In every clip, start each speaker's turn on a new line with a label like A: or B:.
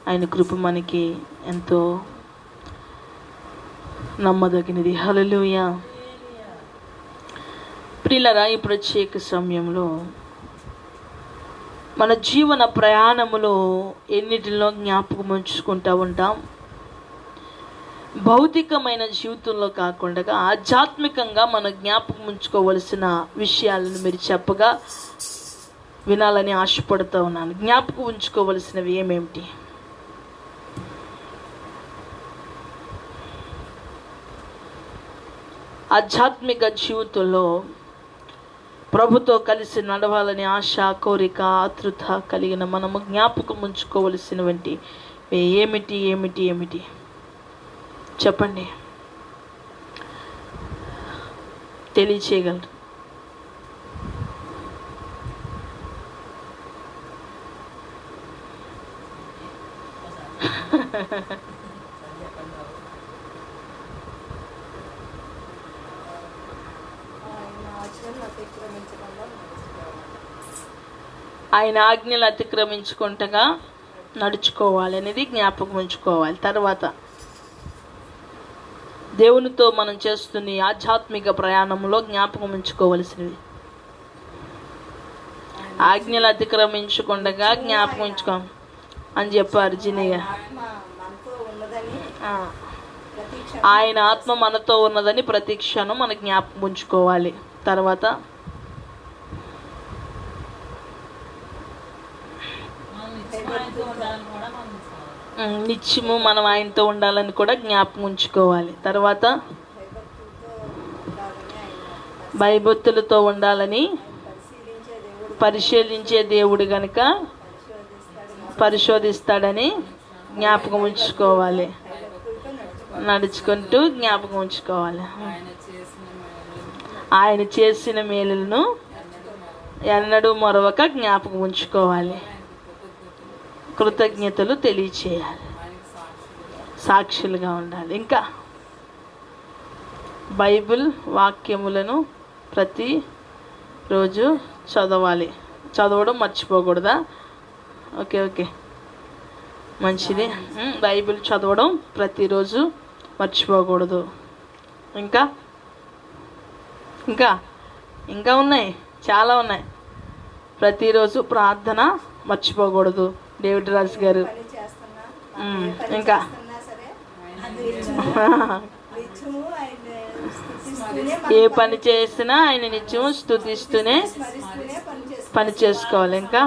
A: ఆయన కృప మనకి ఎంతో నమ్మదగినది. హల్లెలూయా. ప్రియులారా, ఈ ప్రత్యేక సమయంలో మన జీవన ప్రయాణములో ఎన్నిటిలో జ్ఞాపకం ఉంచుకుంటూ ఉంటాం. భౌతికమైన జీవితంలో కాకుండా ఆధ్యాత్మికంగా మన జ్ఞాపకం ఉంచుకోవలసిన విషయాలను మీరు చెప్పగా వినాలని ఆశపడుతూ ఉన్నాను. జ్ఞాపకం ఉంచుకోవలసినవి ఏమేమిటి? ఆధ్యాత్మిక జీవితంలో ప్రభుతో కలిసి నడవాలని ఆశ, కోరిక, ఆతృత కలిగిన మనము జ్ఞాపకం ఉంచుకోవలసినవంటి ఏమిటి ఏమిటి ఏమిటి చెప్పండి, తెలియచేయగలరు? ఆయన ఆజ్ఞలు అతిక్రమించుకుంటగా నడుచుకోవాలి అనేది జ్ఞాపకం ఉంచుకోవాలి. తర్వాత దేవునితో మనం చేస్తున్న ఆధ్యాత్మిక ప్రయాణంలో జ్ఞాపకం ఉంచుకోవలసినవి ఆజ్ఞలు అతిక్రమించుకుండగా జ్ఞాపకం ఉంచుకో అని చెప్పారు జినయ్య. ఆయన ఆత్మ మనతో ఉన్నదని ప్రతి క్షణం మన జ్ఞాపకం ఉంచుకోవాలి. తర్వాత నిత్యము మనం ఆయనతో ఉండాలని కూడా జ్ఞాపకం ఉంచుకోవాలి. తర్వాత భయభక్తులతో ఉండాలని పరిశీలించే దేవుడు గనుక పరిశోధిస్తాడని జ్ఞాపకం ఉంచుకోవాలి. నడుచుకుంటూ జ్ఞాపకం ఉంచుకోవాలి. ఆయన చేసిన మేలులను ఎన్నడూ మరొక జ్ఞాపకం ఉంచుకోవాలి. కృతజ్ఞతలు తెలియచేయాలి. సాక్షులుగా ఉండాలి. ఇంకా బైబిల్ వాక్యములను ప్రతిరోజు చదవాలి. చదవడం మర్చిపోకూడదా? ఓకే ఓకే, మంచిది. బైబిల్ చదవడం ప్రతిరోజు మర్చిపోకూడదు. ఇంకా ఇంకా ఇంకా ఉన్నాయి, చాలా ఉన్నాయి. ప్రతిరోజు ప్రార్థన మర్చిపోకూడదు. డేవిడ్ రాజు గారు. ఇంకా ఏ పని చేసినా ఆయన నిత్యం స్తుతిస్తూనే పని చేసుకోవాలి. ఇంకా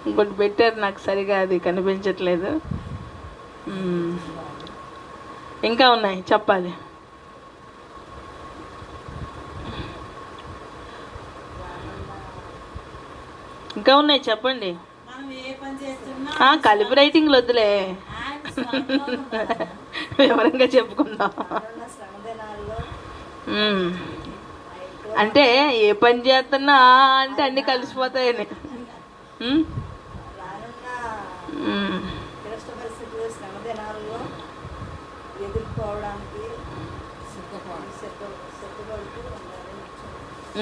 A: ఇంకోటి పెట్టారు, నాకు సరిగా అది కనిపించట్లేదు. ఇంకా ఉన్నాయి, చెప్పాలి. ఇంకా ఉన్నాయి, చెప్పండి. కలిపి రైటింగ్లు వద్దులే, వివరంగా చెప్పుకుందాం. అంటే ఏ పని చేస్తున్నా అంటే అన్నీ కలిసిపోతాయని.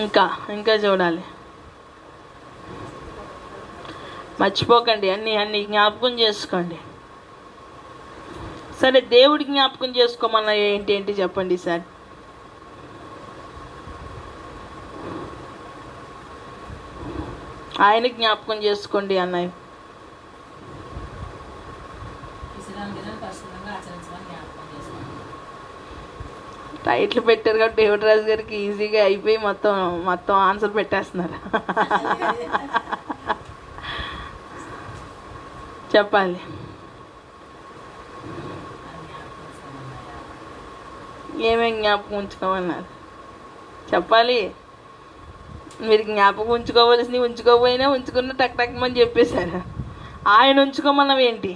A: ఇంకా ఇంకా చూడాలి. మర్చిపోకండి, అన్నీ అన్నీ జ్ఞాపకం చేసుకోండి. సరే, దేవుడి జ్ఞాపకం చేసుకోమన్నా ఏంటి ఏంటి చెప్పండి సార్. ఆయన జ్ఞాపకం చేసుకోండి అన్నాయి. టైటిల్ పెట్టారు కాబట్టి డేవిడ్ రాజు గారికి ఈజీగా అయిపోయి మొత్తం ఆన్సర్ పెట్టేస్తున్నారు. చెప్పాలి. ఏమేమి జ్ఞాపకం ఉంచుకోమన్నారు చెప్పాలి. మీరు జ్ఞాపకం ఉంచుకోవలసినవి ఉంచుకోకపోయినా ఉంచుకున్న టక్ టక్మని చెప్పేశారు. ఆయన ఉంచుకోమన్నవి ఏంటి?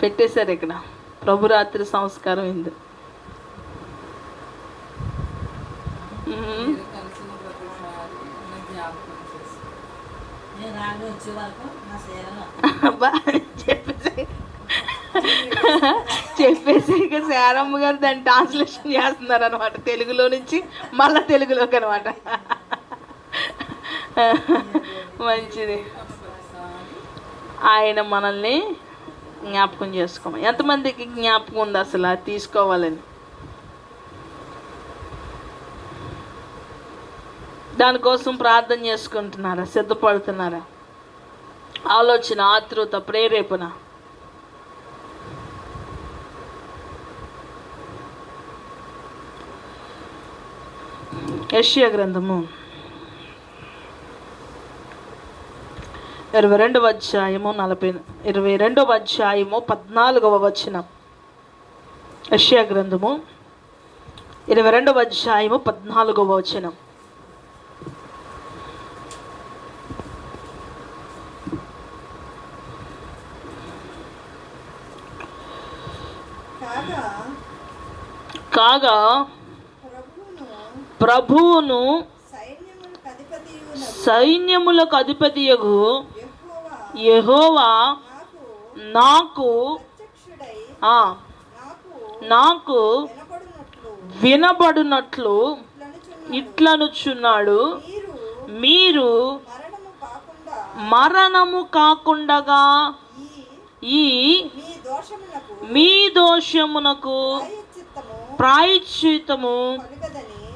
A: పెట్టేశారు ఇక్కడ. ప్రభురాత్రి సంస్కారం ఇందు ఇంకా శారమ్మ గారు దాన్ని ట్రాన్స్లేషన్ చేస్తున్నారు అనమాట, తెలుగులో నుంచి మళ్ళీ తెలుగులోకి అనమాట. మంచిది. ఆయన మనల్ని జ్ఞాపకం చేసుకోమని. ఎంతమందికి జ్ఞాపకం ఉంది అసలు అది తీసుకోవాలని? దానికోసం ప్రార్థన చేసుకుంటున్నారా? సిద్ధపడుతున్నారా? ఆలోచన, ఆతృత, ప్రేరేపణ. యెషయా గ్రంథము 22వ అధ్యాయము 22వ అధ్యాయము 14వ వచనం. యెషయా గ్రంథము 22వ అధ్యాయము 14వ వచనం. కాగా ప్రభువును సైన్యములకు అధిపతియగు యెహోవా నాకు వినబడునట్లు ఇట్లనుచున్నాడు, మీరు మరణము కాకుండగా ఈ మీ దోషమునకు ప్రాయశ్చిత్తము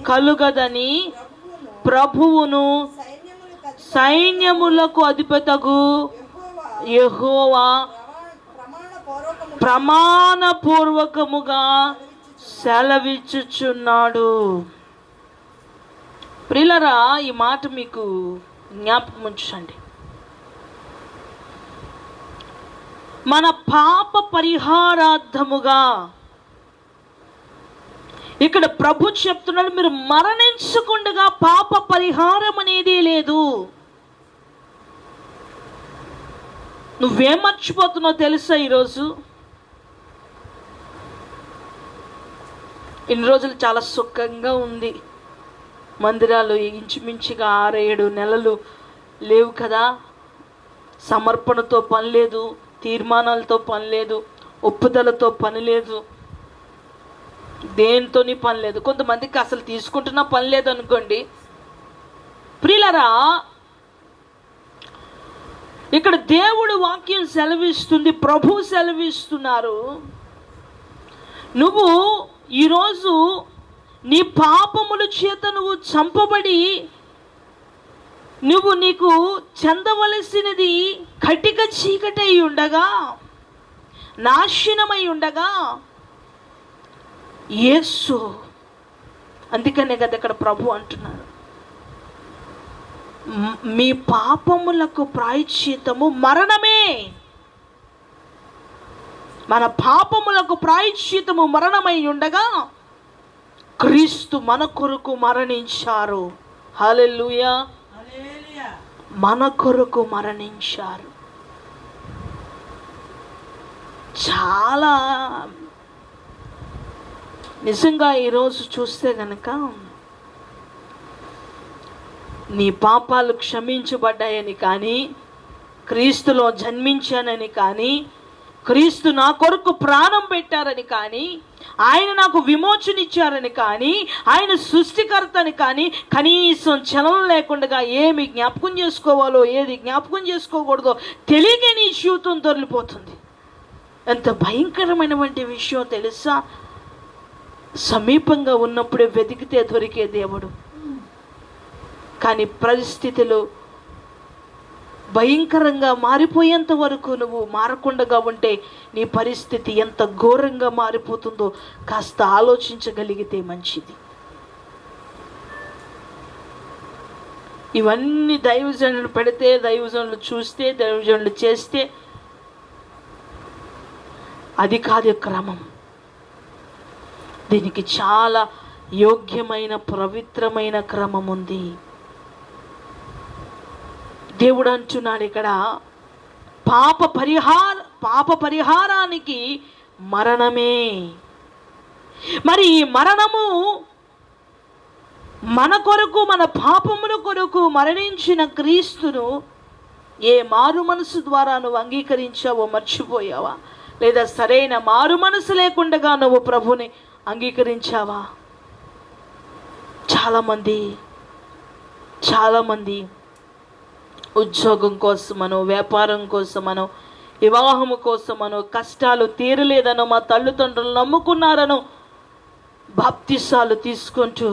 A: కలుగదని ప్రభువును సైన్యములకు అధిపతగు యెహోవా ప్రమాణపూర్వకముగా సెలవిచ్చుచున్నాడు. ప్రియులారా, ఈ మాట మీకు జ్ఞాపకం ఉంచండి. మన పాప పరిహారార్థముగా ఇక్కడ ప్రభు చెప్తున్నాడు, మీరు మరణించకుండా పాప పరిహారం అనేది లేదు. నువ్వేం మర్చిపోతున్నావు తెలుసా? ఈరోజు ఇన్ని రోజులు చాలా సుఖంగా ఉంది. మందిరాలు ఇంచుమించుగా 6-7 నెలలు లేవు కదా. సమర్పణతో పని లేదు, తీర్మానాలతో పని లేదు, ఒప్పుదలతో పని లేదు, దేనితోని పని లేదు. కొంతమందికి అసలు తీసుకుంటున్నా పని లేదు అనుకోండి. ప్రియులారా, ఇక్కడ దేవుడు వాక్యం సెలవిస్తుంది, ప్రభు సెలవిస్తున్నారు, నువ్వు ఈరోజు నీ పాపముల చేత నువ్వు చంపబడి నీకు చెందవలసినది కటిక చీకటై ఉండగా, నాశనమై ఉండగా యేసు, అందుకనే కదా ఇక్కడ ప్రభు అంటున్నారు, మీ పాపములకు ప్రాయశ్చిత్తము మరణమే. మన పాపములకు ప్రాయశ్చిత్తము మరణమై ఉండగా క్రీస్తు మన కొరకు మరణించారు. హల్లెలూయా. మన కొరకు మరణించారు. చాలా నిజంగా ఈరోజు చూస్తే గనక నీ పాపాలు క్షమించబడ్డాయని కానీ, క్రీస్తులో జన్మించానని కానీ, క్రీస్తు నా కొరకు ప్రాణం పెట్టారని కానీ, ఆయన నాకు విమోచన ఇచ్చారని కానీ, ఆయన సృష్టికర్తని కానీ కనీసం చలనం లేకుండా ఏమి జ్ఞాపకం చేసుకోవాలో ఏది జ్ఞాపకం చేసుకోకూడదో తెలియక నీ జీవితం దొరికిపోతుంది. ఎంత భయంకరమైనటువంటి విషయం తెలుసా? సమీపంగా ఉన్నప్పుడే వెతికితే దొరికే దేవుడు, కానీ పరిస్థితులు భయంకరంగా మారిపోయేంత వరకు నువ్వు మారకుండా ఉంటే నీ పరిస్థితి ఎంత ఘోరంగా మారిపోతుందో కాస్త ఆలోచించగలిగితే మంచిది. ఇవన్నీ దైవజనులు పెడితే, దైవజనులు చూస్తే, దైవజనులు చేస్తే అది కాదు క్రమం. దీనికి చాలా యోగ్యమైన పవిత్రమైన క్రమం ఉంది. దేవుడు అంటున్నాడు ఇక్కడ, పాప పరిహారానికి మరణమే. మరి ఈ మరణము మన కొరకు, మన పాపముల కొరకు మరణించిన క్రీస్తును ఏ మారు మనసు ద్వారా నువ్వు అంగీకరించావో మర్చిపోయావా? లేదా సరైన మారు మనసు లేకుండా నువ్వు ప్రభుని అంగీకరించావా? చాలామంది ఉద్యోగం కోసమనో, వ్యాపారం కోసమనో, వివాహము కోసమనో, కష్టాలు తీరలేదనో, మా తల్లిదండ్రులు నమ్ముకున్నారనో బాప్తిసాలు తీసుకుంటూ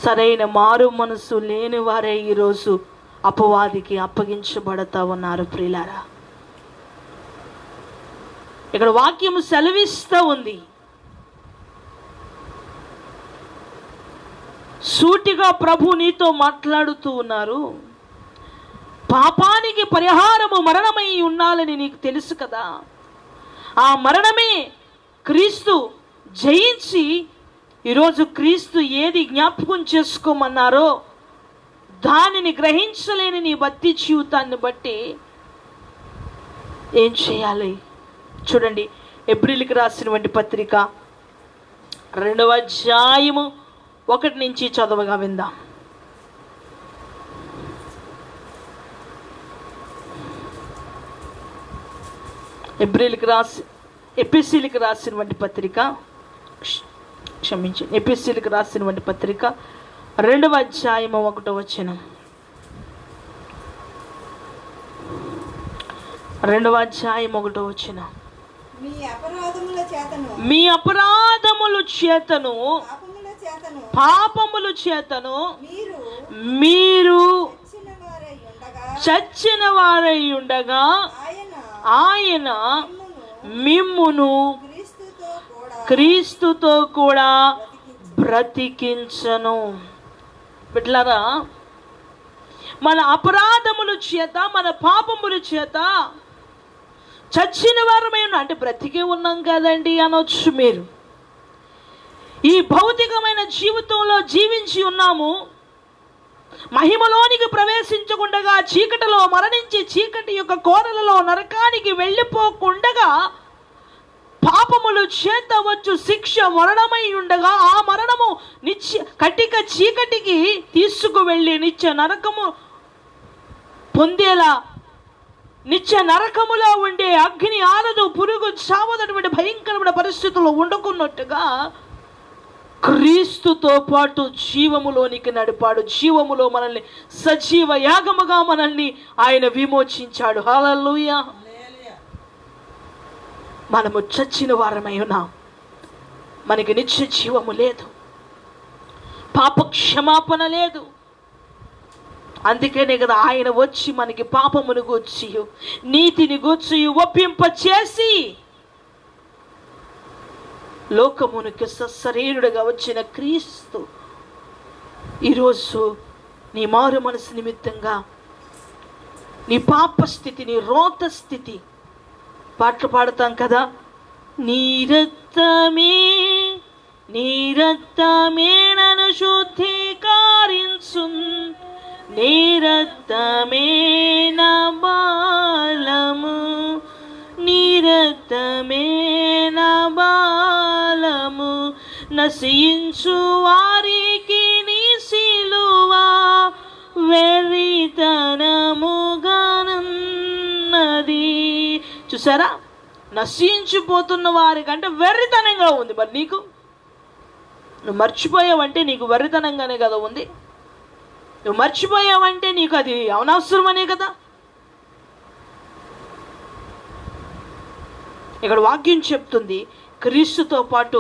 A: సరైన మారు మనసు లేని వారే ఈరోజు అపవాదికి అప్పగించబడతా ఉన్నారు. ప్రియులారా, ఇక్కడ వాక్యం సెలవిస్తూ ఉంది, సూటిగా ప్రభు నీతో మాట్లాడుతూ ఉన్నారు. పాపానికి పరిహారము మరణమై ఉండాలని నీకు తెలుసు కదా. ఆ మరణమే క్రీస్తు జయించి ఈరోజు క్రీస్తు ఏది జ్ఞాపకం చేసుకోమన్నారో దానిని గ్రహించలేని నీ భక్తి జీవితాన్ని బట్టి ఏం చేయాలి? చూడండి, ఎబ్రిల్కి రాసినటువంటి పత్రిక 2వ అధ్యాయము 1 నుంచి చదవగా విందాం. ఎపిసిలకు రాసినటువంటి పత్రిక 2వ అధ్యాయము 1వ వచనం. 2వ అధ్యాయం 1వ వచనం. మీ అపరాధముల చేతను పాపముల చేతను మీరు చచ్చిన వారై ఉండగా ఆయన మిమ్మును క్రీస్తుతో కూడా బ్రతికించను. బిడ్డలారా, మన అపరాధముల చేత, మన పాపముల చేత చచ్చిన వారమై ఉన్నాం. అంటే బ్రతికే ఉన్నాం కదండి అనొచ్చు మీరు. ఈ భౌతికమైన జీవితంలో జీవించి ఉన్నాము. మహిమలోనికి ప్రవేశించకుండగా చీకటిలో మరణించి చీకటి యొక్క కోరలలో నరకానికి వెళ్ళిపోకుండగా పాపములు చేత వచ్చు శిక్ష మరణమై ఉండగా ఆ మరణము కటిక చీకటికి తీసుకువెళ్ళి నిత్య నరకము పొందేలా, నిత్య నరకములో ఉండే అగ్ని ఆరదు, పురుగు చావదటువంటి భయంకరమైన పరిస్థితుల్లో ఉండకున్నట్టుగా క్రీస్తుతో పాటు జీవములోనికి నడిపాడు. జీవములో మనల్ని సజీవ యాగముగా మనల్ని ఆయన విమోచించాడు. హల్లెలూయా. మనము చచ్చిన వారమై ఉన్నాం. మనకి నిత్య జీవము లేదు, పాప క్షమాపణ లేదు. అందుకనే కదా ఆయన వచ్చి మనకి పాపమును గూర్చి నీతిని గూర్చి ఒప్పింపచేసి లోకమునికి సశరీరుడుగా వచ్చిన క్రీస్తు ఈరోజు నీ మారు మనసు నిమిత్తంగా నీ పాప స్థితి, నీ రోత స్థితి, పాటలు పాడతాం కదా, నీ రక్తమే నన్ను శుద్ధీకరించు, నీ రక్తమే నా బలము, నీ రక్తమే నా బలము, నశించు వారికి నీ సిలువ వెర్రితనముగానున్నది. చూసారా, నశించిపోతున్న వారికంటే వెర్రితనంగా ఉంది. మరి నీకు, నువ్వు మర్చిపోయావంటే నీకు వెర్రితనంగానే కదా ఉంది. నువ్వు మర్చిపోయావంటే నీకు అది అనవసరమనే కదా. ఇక్కడ వాక్యం చెప్తుంది, క్రీస్తుతో పాటు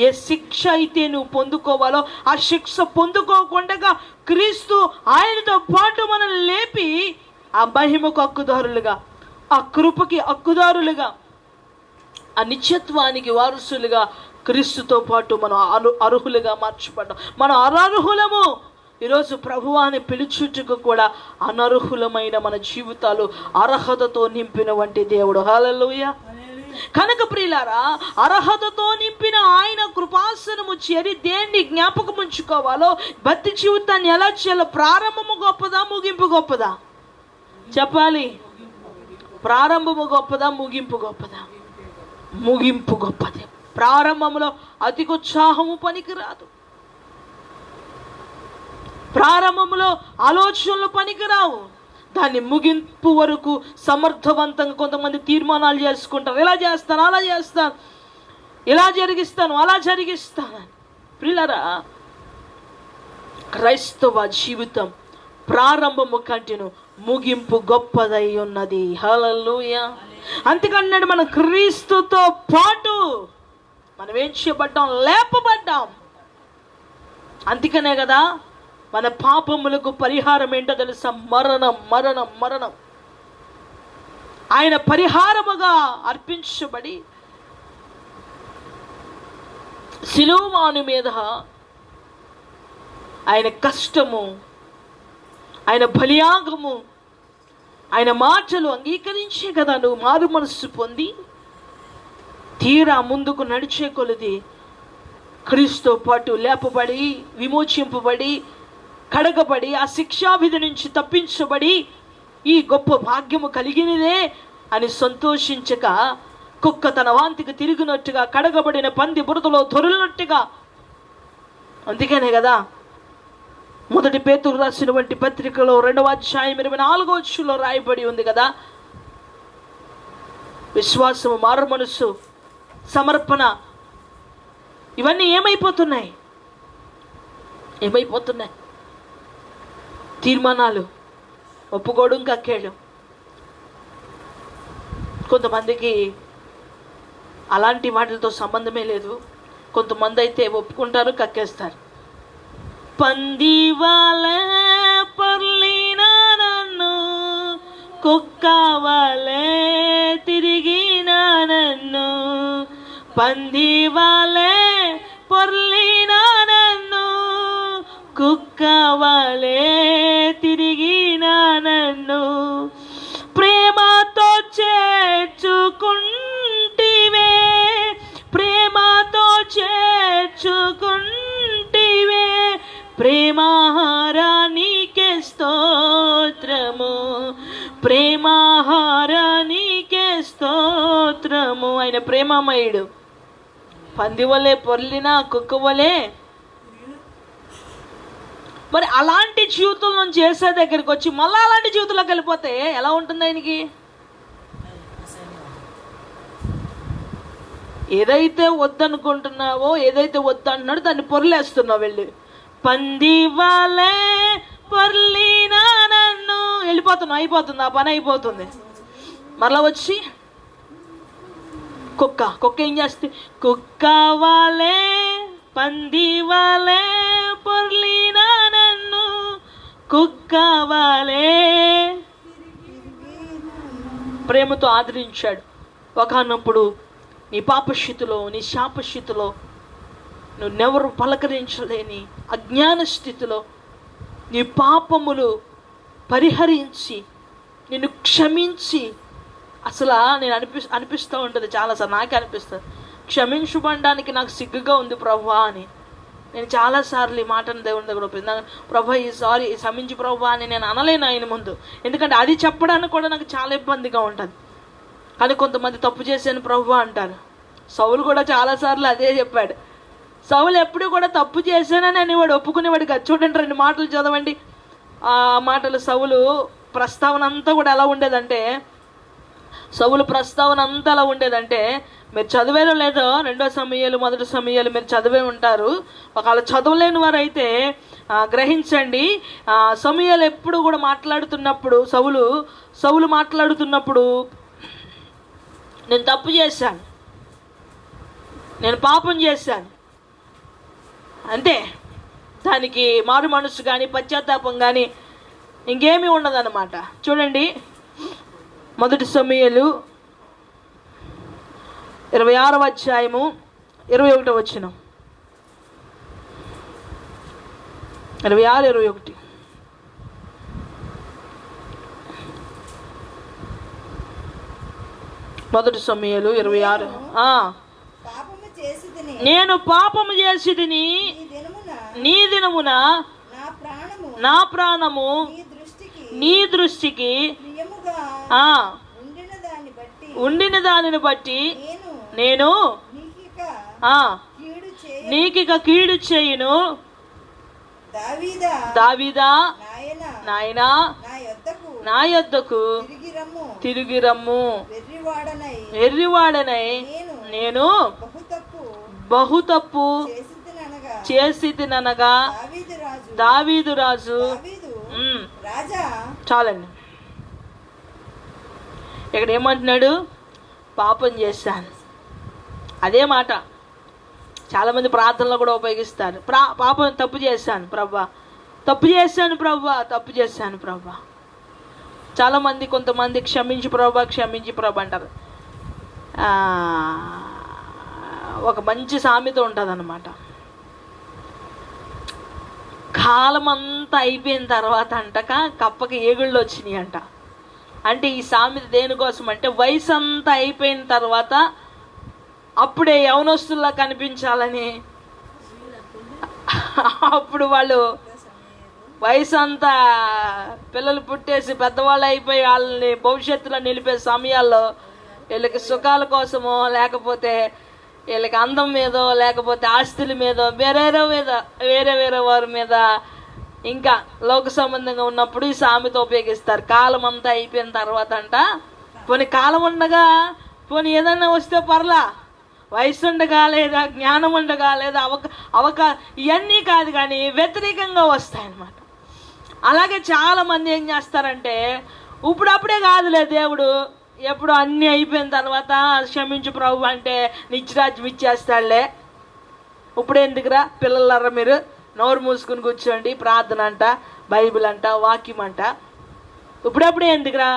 A: ఏ శిక్ష అయితే నువ్వు పొందుకోవాలో ఆ శిక్ష పొందుకోకుండా క్రీస్తు ఆయనతో పాటు మనల్ని లేపి ఆ మహిమకు హక్కుదారులుగా, ఆ కృపకి హక్కుదారులుగా, ఆ నిత్యత్వానికి వారసులుగా క్రీస్తుతో పాటు మనం అర్హులుగా మార్చబడ్డాం. మనం అనర్హులము. ఈరోజు ప్రభువాని పిలుచుటకు కూడా అనర్హులమైన మన జీవితాలు అర్హతతో నింపిన వంటి దేవుడు. హల్లెలూయా. కనుక ప్రియులారా, అర్హతతో నింపిన ఆయన కృపాసనము చేరి దేన్ని జ్ఞాపకం ఉంచుకోవాలో, భక్తి జీవితాన్ని ఎలా చేయాలో, ప్రారంభము గొప్పదా ముగింపు గొప్పదా చెప్పాలి. ప్రారంభము గొప్పదా ముగింపు గొప్పదా? ముగింపు గొప్పదే. ప్రారంభంలో అతికి ఉత్సాహము పనికిరాదు, ప్రారంభంలో ఆలోచనలు పనికిరావు, దాన్ని ముగింపు వరకు సమర్థవంతంగా కొంతమంది తీర్మానాలు చేసుకుంటారు. ఇలా చేస్తాను, అలా చేస్తాను, ఇలా జరిగిస్తాను, అలా జరిగిస్తాను. ప్రియులారా, క్రైస్తవ జీవితం ప్రారంభము కంటేను ముగింపు గొప్పదై ఉన్నది. హల్లెలూయా. అందుకన్నాడు మనం క్రీస్తుతో పాటు మనం ఏం చేయబడ్డాం? లేపబడ్డాం. అందుకనే కదా మన పాపములకు పరిహారం ఏంటో తెలుసా? మరణం, మరణం, మరణం. ఆయన పరిహారముగా అర్పించబడి సిలువమాను మీద ఆయన కష్టము, ఆయన బలియాగము, ఆయన మాటలు అంగీకరించే కదా నువ్వు మారు మనస్సు పొంది తీరా ముందుకు నడిచే కొలది క్రీస్తుతో పాటు లేపబడి, విమోచింపబడి, కడగబడి, ఆ శిక్షావిధి నుంచి తప్పించబడి ఈ గొప్ప భాగ్యము కలిగినదే అని సంతోషించక కుక్క తన వాంతికి తిరిగినట్టుగా, కడగబడిన పంది బురదలో దొరిలినట్టుగా. అందుకనే కదా మొదటి పేతురు రాసినటువంటి పత్రికలో 2వ అధ్యాయం 24వ వచనంలో రాయబడి ఉంది కదా, విశ్వాసము, మారు మనస్సు, సమర్పణ ఇవన్నీ ఏమైపోతున్నాయి? తీర్మానాలు, ఒప్పుకోవడం, కక్కేయడం. కొంతమందికి అలాంటి వాటితో సంబంధమే లేదు. కొంతమంది అయితే ఒప్పుకుంటారు, కక్కేస్తారు. పంది వాలే పొర్లిన నన్ను, కుక్క వాలే తిరిగిన నన్ను, పంది వాలే పొర్లిన నన్ను, కుక్క వాలే తిరిగిన నన్ను, ప్రేమతో చేర్చుకుంటివే, ప్రేమతో చేర్చుకుంటివే, ప్రేమాహారానికే స్తోత్రము, ప్రేమాహారానికే స్తోత్రము. ఆయన ప్రేమమయుడు. పంది వలె పొర్లిన కుక్క వలె. మరి అలాంటి జీవితం నుంచి చేసే దగ్గరికి వచ్చి మళ్ళీ అలాంటి జీవితంలోకి వెళ్ళిపోతే ఎలా ఉంటుంది ఆయనకి? ఏదైతే వద్దనుకుంటున్నావో, ఏదైతే వద్దంటున్నాడో దాన్ని పొరలేస్తున్నావు. వెళ్ళి పంది వలె పొర్లిన నన్ను వెళ్ళిపోతున్నావు. అయిపోతుంది, ఆ పని అయిపోతుంది. మరలా వచ్చి కుక్క ఏం చేస్తే, కుక్క వాలే పంది వాలే పొర్లిన నన్ను, కుక్క వాలే. ప్రేమతో ఆదరించాడు. ఒకనప్పుడు నీ పాపస్థితిలో, నీ శాపస్థితిలో, నువ్వెవరు పలకరించలేని అజ్ఞాన స్థితిలో నీ పాపములు పరిహరించి నిన్ను క్షమించి, అసలు నేను అనిపిస్తూ ఉంటుంది చాలాసార్లు, నాకే అనిపిస్తుంది, క్షమించబడడానికి నాకు సిగ్గుగా ఉంది ప్రభువా అని. నేను చాలాసార్లు ఈ మాటను దేవుని దగ్గర ఒప్పింది. ప్రభా సారీ, క్షమించి ప్రభువా అని నేను అనలేను ఆయన ముందు. ఎందుకంటే అది చెప్పడానికి కూడా నాకు చాలా ఇబ్బందిగా ఉంటుంది. కానీ కొంతమంది తప్పు చేశాను ప్రభువా అంటారు. సౌలు కూడా చాలాసార్లు అదే చెప్పాడు. సౌలు ఎప్పుడు కూడా తప్పు చేశానని అనేవాడు, ఒప్పుకునేవాడు కాదు. చూడండి 2 మాటలు చదవండి. ఆ మాటలు సౌలు ప్రస్తావన అంతా కూడా ఎలా ఉండేదంటే, సౌలు ప్రస్తావన అంతా ఎలా ఉండేదంటే, మీరు చదివేలో లేదో 2వ సమూయేలు 1వ సమూయేలు మీరు చదివే ఉంటారు. ఒకవేళ చదవలేని వారు అయితే గ్రహించండి. సమూయేలు ఎప్పుడు కూడా మాట్లాడుతున్నప్పుడు, సౌలు మాట్లాడుతున్నప్పుడు, నేను తప్పు చేశాను, నేను పాపం చేశాను అంటే దానికి మారు మనసు కానీ పశ్చాత్తాపం కానీ ఇంకేమీ ఉండదన్నమాట. చూడండి 1 సమూయేలు 26వ అధ్యాయము 21వ వచనం. 26-21. మొదటి సమూయేలు 26. నేను పాపము చేసితిని, నీ దినమున నా ప్రాణము నీ దృష్టికి ఉండిన దానిని బట్టి నేను నీకిక కీడు చేయును. దావీదా నాయనా నా యొద్దకు తిరిగి రమ్ము. వెర్రివాడనై నేను బహు తప్పు చేసితిననగా దావీదు రాజు. చాలండి. ఇక్కడ ఏమంటున్నాడు? పాపం చేశాను. అదే మాట చాలామంది ప్రార్థనలో కూడా ఉపయోగిస్తారు. పాపం తప్పు చేశాను ప్రభా, తప్పు చేశాను ప్రభా, తప్పు చేశాను ప్రభా. చాలామంది కొంతమంది క్షమించి ప్రభా, క్షమించి ప్రభా అంటారు. ఒక మంచి సామెత ఉంటుంది అన్నమాట. కాలం అంతా అయిపోయిన తర్వాత అంటక కప్పకి ఏగుళ్ళు వచ్చినాయి అంట. అంటే ఈ సామెత దేనికోసం అంటే వయసు అంతా అయిపోయిన తర్వాత అప్పుడే యవనస్తుల్లా కనిపించాలని. అప్పుడు వాళ్ళు వయసు అంతా పిల్లలు పుట్టేసి పెద్దవాళ్ళు అయిపోయి వాళ్ళని భవిష్యత్తులో నిలిపే సమయాల్లో వీళ్ళకి సుఖాల కోసమో లేకపోతే వీళ్ళకి అందం మీదో లేకపోతే ఆస్తుల మీదో వేరే వారి మీద ఇంకా లోక సంబంధంగా ఉన్నప్పుడు ఈ సామెత ఉపయోగిస్తారు. కాలం అంతా అయిపోయిన తర్వాత అంట పోనీ కాలం ఉండగా పోనీ ఏదన్నా వస్తే పర్లా, వయసు ఉండగా లేదా జ్ఞానం ఉండగా లేదా ఇవన్నీ కాదు కానీ వ్యతిరేకంగా వస్తాయన్నమాట. అలాగే చాలామంది ఏం చేస్తారంటే ఇప్పుడప్పుడే కాదులే దేవుడు, ఎప్పుడు అన్నీ అయిపోయిన తర్వాత క్షమించు ప్రభు అంటే నిత్యరాజ్యం ఇచ్చేస్తాడులే, ఇప్పుడే ఎందుకురా పిల్లలరా మీరు నోరు మూసుకుని కూర్చోండి, ప్రార్థన అంట, బైబిల్ అంట, వాక్యం అంట, ఇప్పుడప్పుడే ఎందుకురా,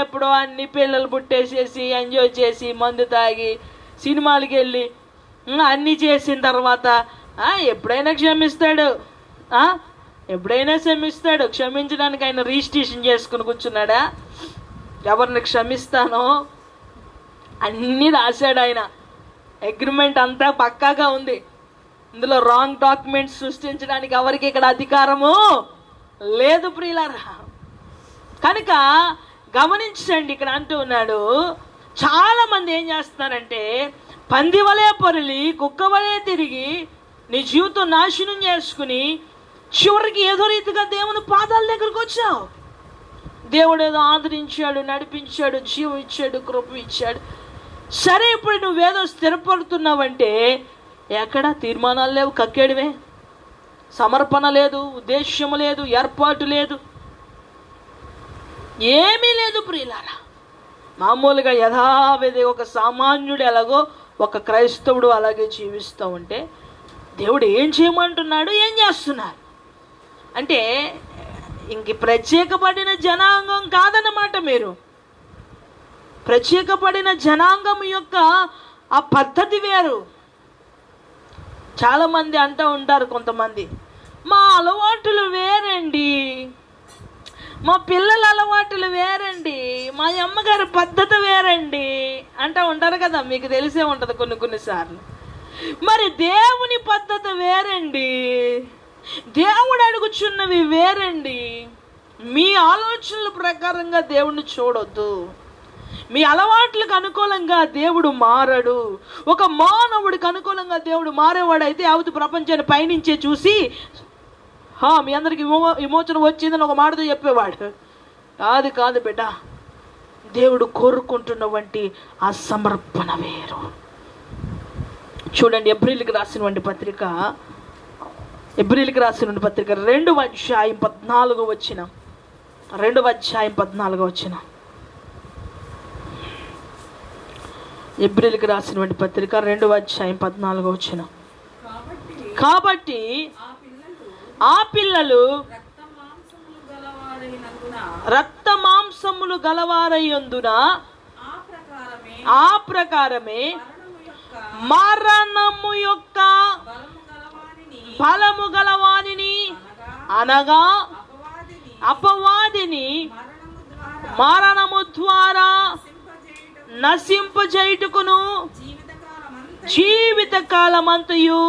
A: ఎప్పుడో అన్ని పిల్లలు పుట్టేసేసి ఎంజాయ్ చేసి మందు తాగి సినిమాలకి వెళ్ళి అన్నీ చేసిన తర్వాత ఎప్పుడైనా క్షమిస్తాడు, ఎప్పుడైనా క్షమిస్తాడు. క్షమించడానికి ఆయన రిజిస్ట్రేషన్ చేసుకుని కూర్చున్నాడా? ఎవరిని క్షమిస్తానో అన్నీ రాశాడు ఆయన. అగ్రిమెంట్ అంతా పక్కాగా ఉంది. ఇందులో రాంగ్ డాక్యుమెంట్స్ సృష్టించడానికి ఎవరికి ఇక్కడ అధికారము లేదు ప్రియులారా. కనుక గమనించండి, ఇక్కడ అంటూ ఉన్నాడు చాలామంది ఏం చేస్తున్నారంటే పంది వలే పొరలి కుక్క వలే తిరిగి నీ జీవితం నాశనం చేసుకుని చివరికి ఏదో రీతిగా దేవుని పాదాల దగ్గరకు వచ్చావు. దేవుడు ఏదో ఆదరించాడు, నడిపించాడు, జీవం ఇచ్చాడు, కృప ఇచ్చాడు. సరే, ఇప్పుడు నువ్వేదో స్థిరపడుతున్నావంటే ఎక్కడ తీర్మానాలు లేవు, కక్కేడివే, సమర్పణ లేదు, ఉద్దేశ్యము లేదు, ఏర్పాటు లేదు, ఏమీ లేదు ప్రియులారా. మామూలుగా యథావిధి ఒక సామాన్యుడు ఎలాగో ఒక క్రైస్తవుడు అలాగే జీవిస్తూ ఉంటే దేవుడు ఏం చేయమంటున్నాడు, ఏం చేస్తున్నారు అంటే ఇంక ప్రత్యేకపడిన జనాంగం కాదన్నమాట. మీరు ప్రత్యేకపడిన జనాంగం యొక్క ఆ పద్ధతి వేరు. చాలామంది అంటూ ఉంటారు, కొంతమంది మా అలవాటులు వేరండి, మా పిల్లల అలవాటులు వేరండి, మా అమ్మగారి పద్ధతి వేరండి అంటూ ఉంటారు కదా. మీకు తెలిసే ఉంటుంది కొన్నిసార్లు. మరి దేవుని పద్ధతి వేరండి, దేవుడు అడుగుచున్నవి వేరండి. మీ ఆలోచనల ప్రకారంగా దేవుణ్ణి చూడొద్దు. మీ అలవాట్లకు అనుకూలంగా దేవుడు మారడు. ఒక మానవుడికి అనుకూలంగా దేవుడు మారేవాడైతే యావత్ ప్రపంచాన్ని పయనించే చూసి మీ అందరికి విమోచన వచ్చిందని ఒక మాటతో చెప్పేవాడు కాదు బిడ్డ. దేవుడు కోరుకుంటున్న వంటి ఆ సమర్పణ వేరు. చూడండి, ఎబ్రిల్కి రాసినటువంటి పత్రిక 2వ అధ్యాయం 14వ వచనం. 2వ అధ్యాయం 14వ వచనం. ఎబ్రిల్కి రాసినటువంటి పత్రిక 2వ అధ్యాయం 14వ వచనం. కాబట్టి ఆ పిల్లలు రక్త మాంసములు గలవారయ్యందున ఆ ప్రకారమే మరణము యొక్క బలము గలవానిని అనగా అపవాదిని మరణము ద్వారా నశింపజేయుటకును జీవిత కాలమంతయు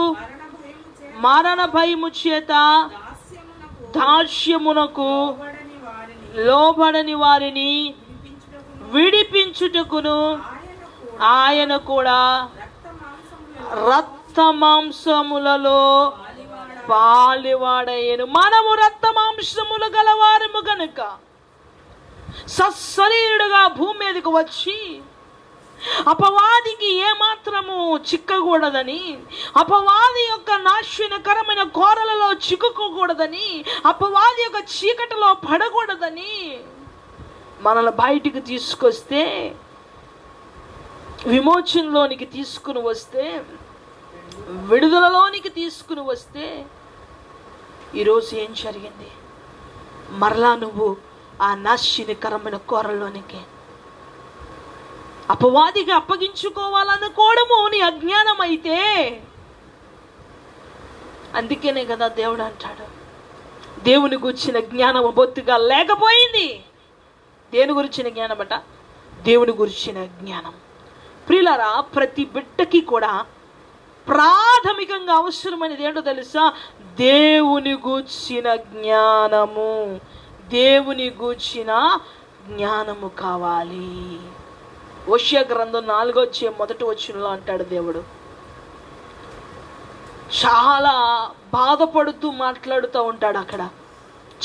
A: మరణ భయము చేత దాస్యమునకు లోబడని వారిని విడిపించుటకును ఆయన కూడా రక్త మాంసములలో పాలివాడయ్యను. మనము రక్త మాంసములు గలవారము గనుక సశరీరుడుగా భూమి మీదకి వచ్చి అపవాదికి ఏమాత్రము చిక్కకూడదని, అపవాది యొక్క నాశనకరమైన కోరలలో చిక్కుకోకూడదని, అపవాది యొక్క చీకటిలో పడకూడదని మనల్ని బయటికి తీసుకొస్తే, విమోచనలోనికి తీసుకుని వస్తే, విడుదలలోనికి తీసుకుని వస్తే, ఈరోజు ఏం జరిగింది? మరలా నువ్వు ఆ నాశనకరమైన కోరలోనికి అపవాదిగా అప్పగించుకోవాలనుకోవడము నీ అజ్ఞానం అయితే, అందుకేనే కదా దేవుడు అంటాడు, దేవుని గురించిన జ్ఞానం బొత్తుగా లేకపోయింది. దేని గురించిన జ్ఞానం అట? దేవుని గురించిన జ్ఞానం. ప్రియులారా, ప్రతి బిడ్డకి కూడా ప్రాథమికంగా అవసరమైనది ఏంటో తెలుసా? దేవుని గూర్చిన జ్ఞానము. దేవుని గూర్చిన జ్ఞానము కావాలి. హోషేయ గ్రంథం 4:1 అంటాడు దేవుడు. చాలా బాధపడుతూ మాట్లాడుతూ ఉంటాడు అక్కడ,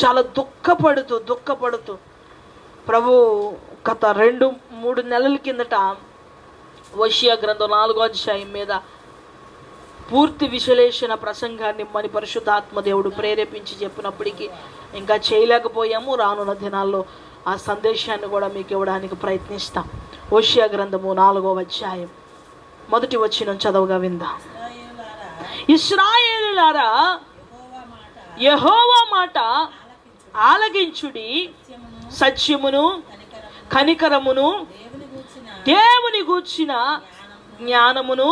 A: చాలా దుఃఖపడుతూ ప్రభు గత 2-3 నెలల కిందట హోషేయ గ్రంథం 4 మీద పూర్తి విశ్లేషణ ప్రసంగాన్ని మన పరిశుద్ధాత్మ దేవుడు ప్రేరేపించి చెప్పినప్పటికీ ఇంకా చేయలేకపోయాము. రానున్న దినాల్లో ఆ సందేశాన్ని కూడా మీకు ఇవ్వడానికి ప్రయత్నిస్తాం. హోషేయ గ్రంథము 4:1 చదవగా విందాం. ఇశ్రాయేలులారా, యెహోవా మాట ఆలకించుడి, సత్యమును కనికరమును దేవుని గూర్చిన జ్ఞానమును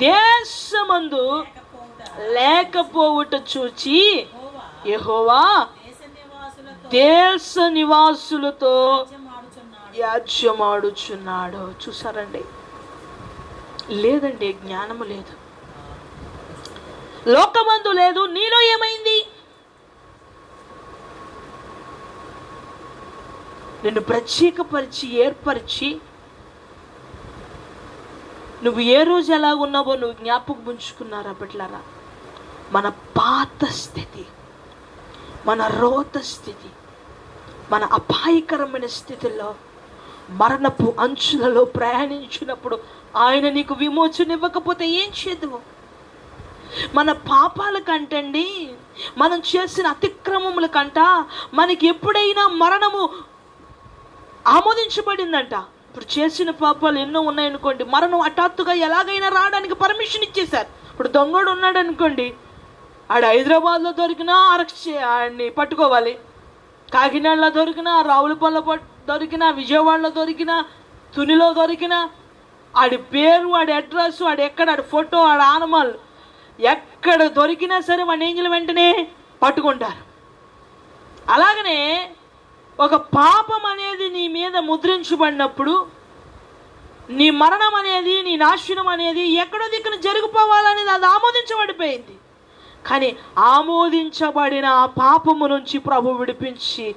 A: దేశమందు లేకపోవుట చూచి యెహోవా దేశ నివాసులతో యాజ్యమాడుచున్నాడు. చూసారండి, లేదండి, జ్ఞానము లేదు, లోకమందు లేదు. నీలో ఏమైంది? నిన్ను ప్రత్యేకపరిచి ఏర్పరిచి నువ్వు ఏ రోజు ఎలా ఉన్నావో నువ్వు జ్ఞాపకం ఉంచుకున్నారా బిడ్డలారా? మన పాత స్థితి, మన రోత స్థితి, మన అపాయకరమైన స్థితిలో మరణపు అంచులలో ప్రయాణించినప్పుడు ఆయన నీకు విమోచన ఇవ్వకపోతే ఏం చేద్దావు? మన పాపాల కంటండి, మనం చేసిన అతిక్రమముల కంట మనకి ఎప్పుడైనా మరణము ఆమోదించబడిందంట. ఇప్పుడు చేసిన పాపాలు ఎన్నో ఉన్నాయనుకోండి, మరణం హఠాత్తుగా ఎలాగైనా రావడానికి పర్మిషన్ ఇచ్చేశారు. ఇప్పుడు దొంగోడు ఉన్నాడు అనుకోండి, ఆడు హైదరాబాద్లో దొరికినా ఆడిని పట్టుకోవాలి, కాకినాడలో దొరికినా, రావులపల్లిలో దొరికినా, విజయవాడలో దొరికినా, తునిలో దొరికినా, ఆడి పేరు, ఆడి అడ్రస్, ఆడు ఎక్కడ, ఆడి ఫోటో, ఆడి ఆనమాలు ఎక్కడ దొరికినా సరే వాడిని ఏం చేయాలి? వెంటనే పట్టుకుంటారు. అలాగనే ఒక పాపం అనేది నీ మీద ముద్రించబడినప్పుడు నీ మరణం అనేది, నీ నాశనం అనేది ఎక్కడో దిక్కున జరిగిపోవాలనేది అది ఆమోదించబడిపోయింది. కానీ ఆమోదించబడిన ఆ పాపము నుంచి ప్రభు విడిపించి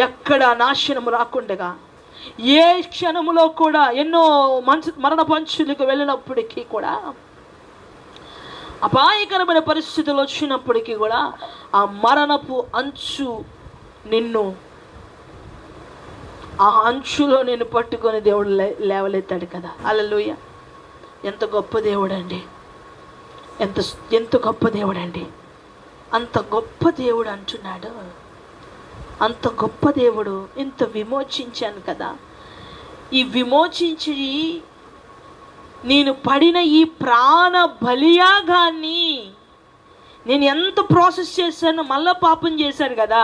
A: ఎక్కడ నాశనము రాకుండగా, ఏ క్షణములో కూడా ఎన్నో మరణ పంచులకు వెళ్ళినప్పటికీ కూడా, అపాయకరమైన పరిస్థితులు వచ్చినప్పటికీ కూడా ఆ మరణపు అంచు నిన్ను, ఆ అంచులో నేను పట్టుకొని దేవుడు లేవలెత్తాడు కదా. హల్లెలూయా! ఎంత గొప్ప దేవుడు అండి, ఎంత గొప్ప దేవుడు అండి. అంత గొప్ప దేవుడు అంటున్నాడు, అంత గొప్ప దేవుడు. ఇంత విమోచించాను కదా, ఈ విమోచించి నేను పడిన ఈ ప్రాణ బలియాగాన్ని నేను ఎంత ప్రాసెస్ చేశాను. మళ్ళా పాపం చేశారు కదా,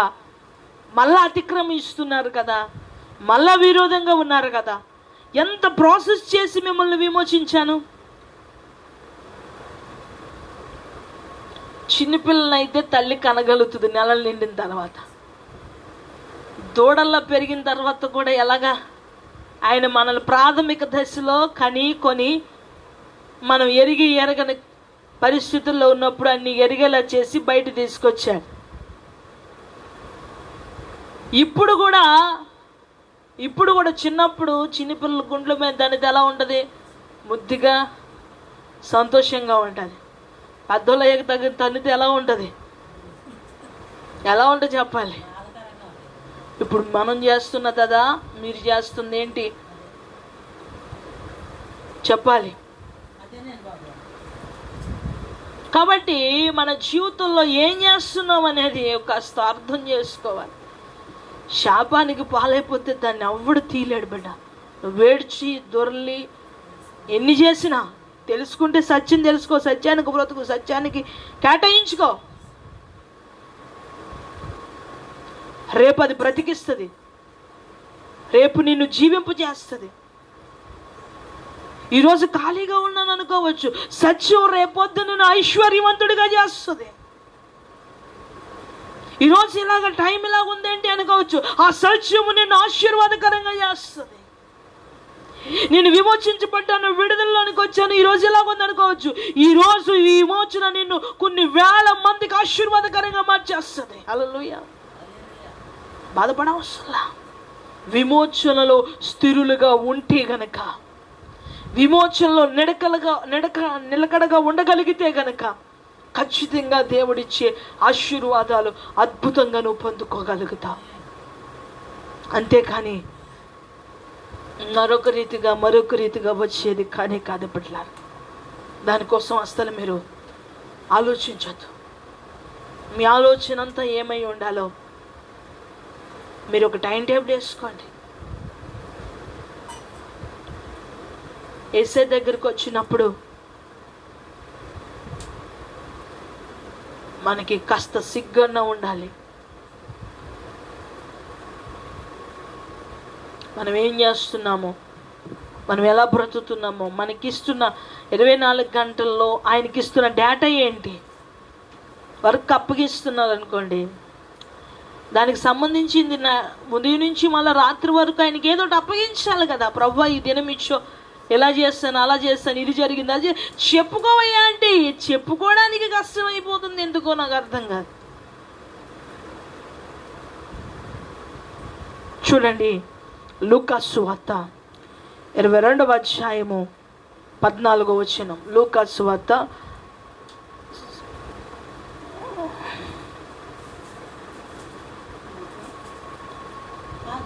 A: మళ్ళా అతిక్రమిస్తున్నారు కదా, మళ్ళా విరోధంగా ఉన్నారు కదా, ఎంత ప్రాసెస్ చేసి మిమ్మల్ని విమోచించాను. చిన్నపిల్లనైతే తల్లి కనగలుగుతుంది నెలలు నిండిన తర్వాత, దూడల్లో పెరిగిన తర్వాత కూడా ఎలాగా ఆయన మనల్ని ప్రాథమిక దశలో కొని మనం ఎరగని పరిస్థితుల్లో ఉన్నప్పుడు అన్ని ఎరిగేలా చేసి బయట తీసుకొచ్చాడు. ఇప్పుడు కూడా చిన్నప్పుడు చిన్నపిల్లల గుండెల మీద దానిది ఎలా ఉంటుంది? ముద్దుగా సంతోషంగా ఉంటుంది. పెద్దోళ్ళయ్యకు తగిన తన్నితే ఎలా ఉంటుంది చెప్పాలి? ఇప్పుడు మనం చేస్తున్నదా, మీరు చేస్తుంది ఏంటి చెప్పాలి. కాబట్టి మన జీవితంలో ఏం చేస్తున్నాం అనేది కాస్త అర్థం చేసుకోవాలి. శాపానికి పాలైపోతే దాన్ని ఎవ్వడు తీయలేడు బిడ్డ. నువ్వు వేడ్చి దొరలి ఎన్ని చేసినా తెలుసుకుంటే సత్యం తెలుసుకో, సత్యానికి బ్రతుకు, సత్యానికి కేటాయించుకో. రేపు అది బ్రతికిస్తుంది, రేపు నిన్ను జీవింపు చేస్తుంది. ఈరోజు ఖాళీగా ఉన్నాను అనుకోవచ్చు, సత్యం రేపొద్దు నిన్ను ఐశ్వర్యవంతుడిగా చేస్తుంది. ఈరోజు ఇలాగ టైం ఇలాగ ఉందేంటి అనుకోవచ్చు, ఆ సత్యము నిన్ను ఆశీర్వాదకరంగా చేస్తుంది. నేను విమోచించబడ్డాను, విడుదలలోనికి వచ్చాను, ఈరోజు ఇలాగ ఉంది అనుకోవచ్చు. ఈరోజు ఈ విమోచన నిన్ను కొన్ని వేల మందికి ఆశీర్వాదకరంగా మార్చేస్తుంది. హల్లెలూయా. బాధపడవసలా. విమోచనలో స్థిరులుగా ఉంటే గనక, విమోచనలో నిలకడగా ఉండగలిగితే గనక ఖచ్చితంగా దేవుడిచ్చే ఆశీర్వాదాలు అద్భుతంగా నువ్వు పొందుకోగలుగుతావు. అంతేకాని మరొక రీతిగా వచ్చేది కానీ కాదు బిడ్డలారా. దానికోసం అసలు మీరు ఆలోచించద్దు. మీ ఆలోచన అంతా ఏమై ఉండాలో మీరు ఒక టైం టేబుల్ వేసుకోండి. యేసే దగ్గరికి వచ్చినప్పుడు మనకి కాస్త సిగ్గన్న ఉండాలి. మనం ఏం చేస్తున్నామో, మనం ఎలా బ్రతుకుతున్నామో, మనకిస్తున్న 24 గంటల్లో ఆయనకిస్తున్న డేటా ఏంటి. వర్క్ అప్పగిస్తున్నారు అనుకోండి, దానికి సంబంధించింది ఉదయం నుంచి మళ్ళీ రాత్రి వరకు ఆయనకి ఏదో ఒకటి అప్పగించాలి కదా. ప్రభువా ఈ దినం ఇచ్చో, ఎలా చేస్తాను, అలా చేస్తాను, ఇది జరిగింది, అది చెప్పుకోవయ్యా అంటే చెప్పుకోవడానికి కష్టమైపోతుంది. ఎందుకో నాకు అర్థం కాదు. చూడండి, లూకా సువార్త 22వ అధ్యాయము 14వ వచనం. లూకా సువార్త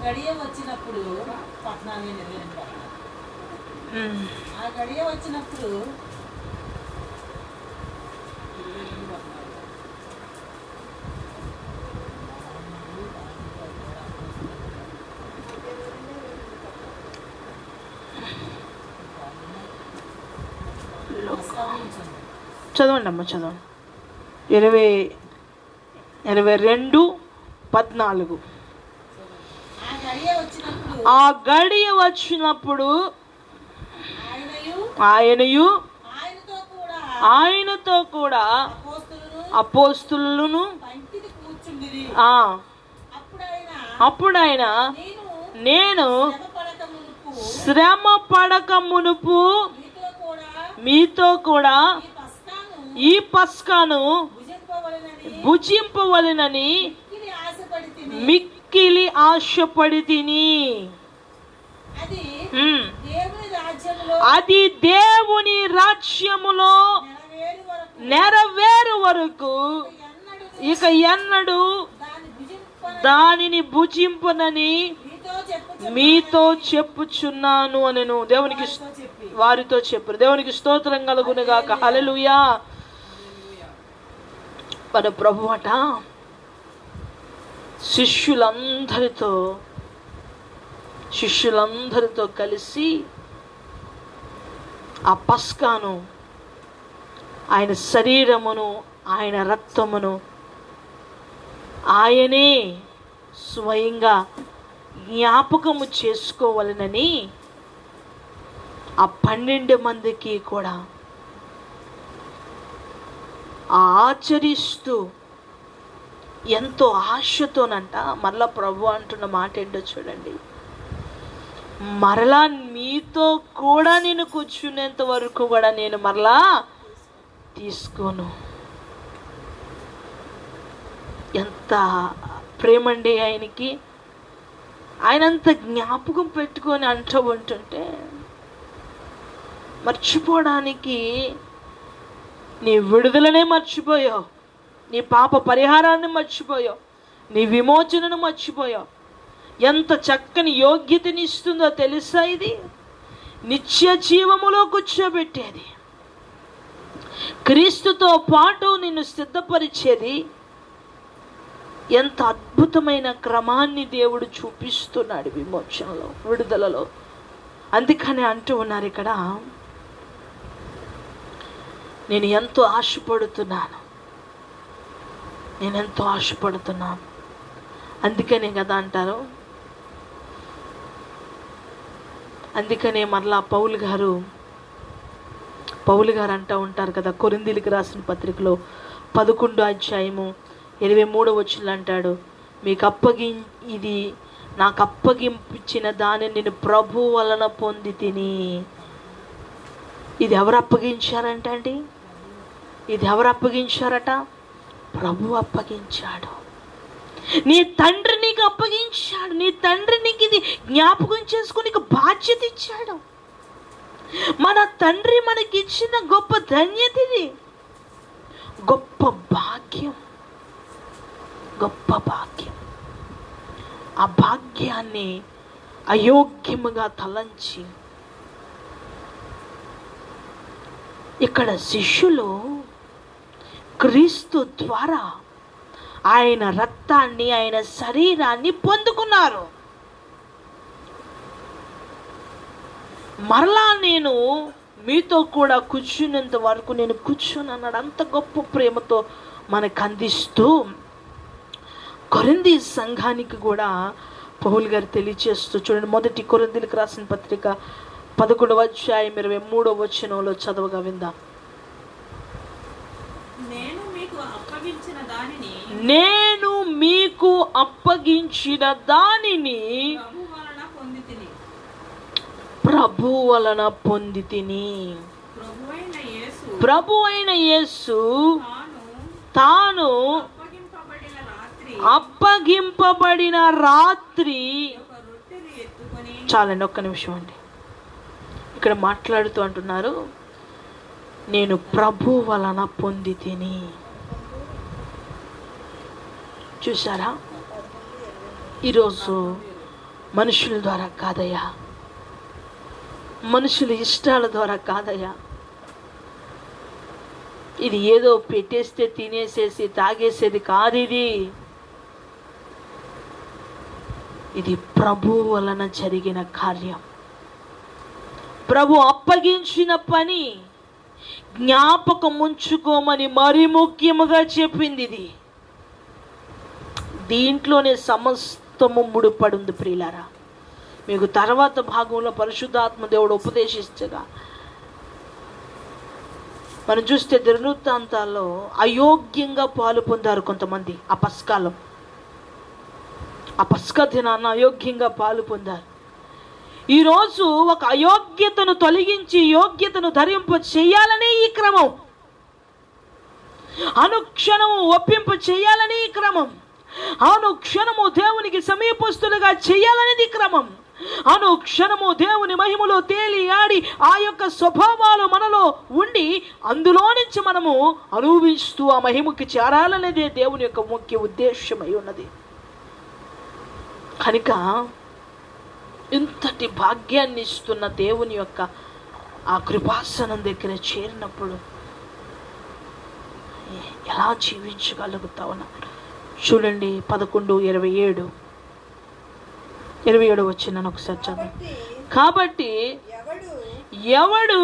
B: గడియ వచ్చినప్పుడు
A: చదవండి అమ్మ, చదవండి. 22:14. ఆ గడియ వచ్చినప్పుడు ఆయనతో కూడా అపోస్తలులను అప్పుడు ఆయన నేను శ్రమ పడక మునుపు మీతో కూడా ఈ పస్కాను భుజింపవలెనని మిక్కిలి ఆశపడి తిని. అది దేవుని రాజ్యములో నెరవేరు వరకు ఇక ఎన్నడూ దానిని భుజింపనని మీతో చెప్పుచున్నాను అనెను. దేవునికి వారితో చెప్పు. దేవునికి స్తోత్రం కలుగునుగాక. హల్లెలూయా. మన ప్రభువట శిష్యులందరితో కలిసి ఆ పస్కాను, ఆయన శరీరమును, ఆయన రక్తమును ఆయనే స్వయంగా జ్ఞాపకము చేసుకోవాలనని ఆ 12 మందికి కూడా ఆచరిస్తూ ఎంతో ఆశతోనంట. మరలా ప్రభు అంటున్న మాట ఏంటో చూడండి, మరలా మీతో కూడా నేను కూర్చునేంత వరకు కూడా నేను మరలా తీసుకోను. ఎంత ప్రేమండి ఆయనకి. ఆయనంత జ్ఞాపకం పెట్టుకొని అంటూ ఉంటుంటే మర్చిపోవడానికి, నీ విడుదలనే మర్చిపోయావు, నీ పాప పరిహారాన్ని మర్చిపోయావు, నీ విమోచనను మర్చిపోయావు. ఎంత చక్కని యోగ్యతనిస్తుందో తెలుసా? ఇది నిత్య జీవములో కూర్చోబెట్టేది, క్రీస్తుతో పాటు నిన్ను సిద్ధపరిచేది. ఎంత అద్భుతమైన క్రమాన్ని దేవుడు చూపిస్తున్నాడు విమోచనలో, విడుదలలో. అందుకని అంటూ ఉన్నారు ఇక్కడ, నేను ఎంతో ఆశపడుతున్నాను. అందుకనే కదా అంటారు. అందుకనే మరలా పౌలు గారు అంటూ ఉంటారు కదా, కొరింథీయులకు రాసిన పత్రికలో 11వ అధ్యాయము 23వ వచనంలో అంటాడు, ఇది నాకు అప్పగించిన దానిని నేను ప్రభు వలన పొంది తిని. ఇది ఎవరు అప్పగించారంట అండి? ఇది ఎవరు అప్పగించారట? ప్రభు అప్పగించాడు. నీ తండ్రి నీకు అప్పగించాడు. నీ తండ్రి నీకు ఇది జ్ఞాపకం చేసుకుని నీకు బాధ్యత ఇచ్చాడు. మన తండ్రి మనకి ఇచ్చిన గొప్ప ధన్యత ఇది, గొప్ప భాగ్యం. ఆ భాగ్యాన్ని అయోగ్యముగా తలంచి ఇక్కడ శిష్యులు క్రీస్తు ద్వారా ఆయన రక్తాన్ని, ఆయన శరీరాన్ని పొందుకున్నారు. మరలా నేను మీతో కూడా కూర్చున్నంత వరకు నేను కూర్చున్నాడు. అంత గొప్ప ప్రేమతో మనకు అందిస్తూ కొరింథీ సంఘానికి కూడా పౌలు గారు తెలియచేస్తూ, చూడండి, 1 కొరింథీయులకు రాసిన పత్రిక 11వ అధ్యాయం 23వ వచనంలో చదవగా విందాం. నేను మీకు అప్పగించిన దానిని ప్రభు వలన పొంది తిని. ప్రభు అయిన యేసు తాను అప్పగింపబడిన రాత్రి, చాలండి ఒక్క నిమిషం అండి, ఇక్కడ మాట్లాడుతూ అంటున్నారు, నేను ప్రభు వలన పొంది తిని. చూసారా, ఈరోజు మనుషుల ద్వారా కాదయ్యా, మనుషుల ఇష్టాల ద్వారా కాదయ్యా, ఇది ఏదో పెట్టేస్తే తినేసేసి తాగేసేది కాదు. ఇది ప్రభు వలన జరిగిన కార్యం, ప్రభు అప్పగించిన పని జ్ఞాపకం ఉంచుకోమని మరి ముఖ్యముగా చెప్పింది. ఇది దీంట్లోనే సమస్తము ముడిపడి ఉంది ప్రియులారా. మీకు తర్వాత భాగంలో పరిశుద్ధాత్మ దేవుడు ఉపదేశించగా మనం చూస్తే దినవృత్తాంతాల్లో అయోగ్యంగా పాలు పొందారు కొంతమంది. ఆ పస్కా దినాన అయోగ్యంగా పాలు పొందారు. ఈరోజు ఒక అయోగ్యతను తొలగించి యోగ్యతను ధరింప చేయాలనే ఈ క్రమం, అనుక్షణము ఒప్పింప చేయాలని ఈ క్రమం, అనుక్షణము దేవునికి సమీపస్తులుగా చేయాలనేది క్రమం, అనుక్షణము దేవుని మహిమలో తేలి ఆడి ఆ యొక్క స్వభావాలు మనలో ఉండి అందులో నుంచి మనము అనుభవిస్తూ ఆ మహిమకి చేరాలనేదే దేవుని యొక్క ముఖ్య ఉద్దేశమై ఉన్నది. కనుక ఇంతటి భాగ్యాన్ని ఇస్తున్న దేవుని యొక్క ఆ కృపాసనం దగ్గర చేరినప్పుడు ఎలా జీవించగలుగుతా ఉన్నారు చూడండి. 11:27 వచ్చినాను ఒకసారి చదువు. కాబట్టి ఎవడు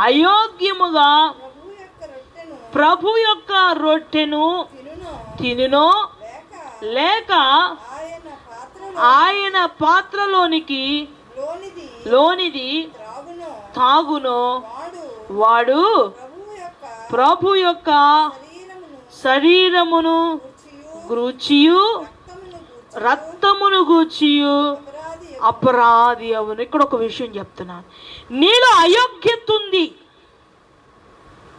A: అయోగ్యముగా ప్రభు యొక్క రొట్టెను తినునో లేక ఆయన పాత్రలోనికి లోనిది తాగునో వాడు ప్రభు యొక్క శరీరమును గూర్చియు రక్తమును గూర్చియు అపరాధి అవును. ఇక్కడ ఒక విషయం చెప్తున్నాను, నీలో అయోగ్యత ఉంది,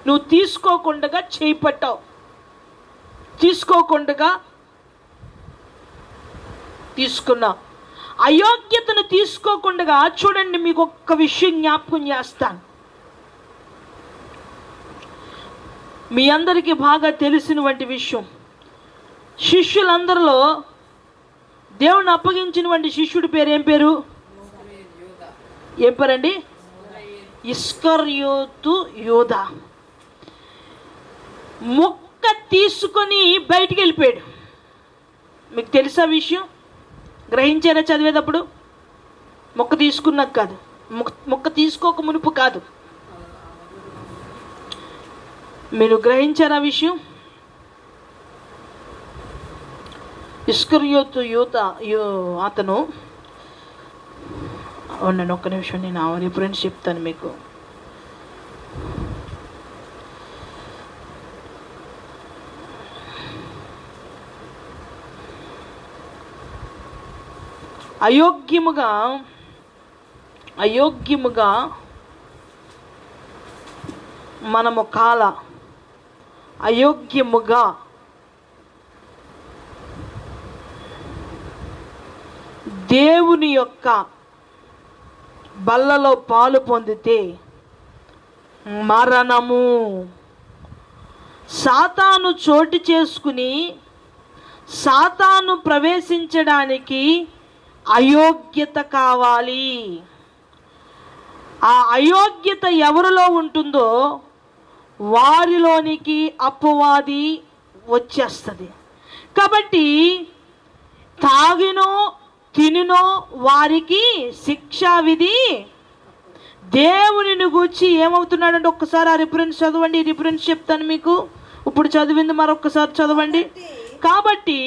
A: నువ్వు తీసుకోకుండా చేపట్టావు, తీసుకోకుండా తీసుకున్నా, అయోగ్యతను తీసుకోకుండా. చూడండి, మీకు ఒక్క విషయం జ్ఞాపకం చేస్తాను. మీ అందరికీ బాగా తెలిసినటువంటి విషయం, శిష్యులందరిలో దేవుని అప్పగించినటువంటి శిష్యుడి పేరు ఏం పేరు? ఏం పేరండి? ఇస్కరియోతు యూదా. ముక్క తీసుకొని బయటికి వెళ్ళిపోయాడు. మీకు తెలుసా విషయం? గ్రహించారా చదివేటప్పుడు? మొక్క తీసుకున్నాక కాదు, మొక్క తీసుకోక మునుపు కాదు. మీరు గ్రహించారా విషయం? ఇస్కరియోతు యూదా అతను, ఉన్నాను ఒక్క నిమిషం, నేను ఆ రిఫరెన్స్ చెప్తాను మీకు. అయోగ్యముగా మనము అయోగ్యముగా దేవుని యొక్క బల్లలో పాలు పొందితే మరణము. సాతాను చోటు చేసుకుని సాతాను ప్రవేశించడానికి అయోగ్యత కావాలి. ఆ అయోగ్యత ఎవరిలో ఉంటుందో వారిలోనికి అపవాది వచ్చేస్తుంది. కాబట్టి తాగినో తినినో వారికి శిక్షా విధి. దేవునిని గూర్చి ఏమవుతున్నాడంటే ఒక్కసారి ఆ రిఫరెన్స్ చదవండి. రిఫరెన్స్ చెప్తాను మీకు. ఇప్పుడు చదివింది మరొక్కసారి చదవండి. కాబట్టి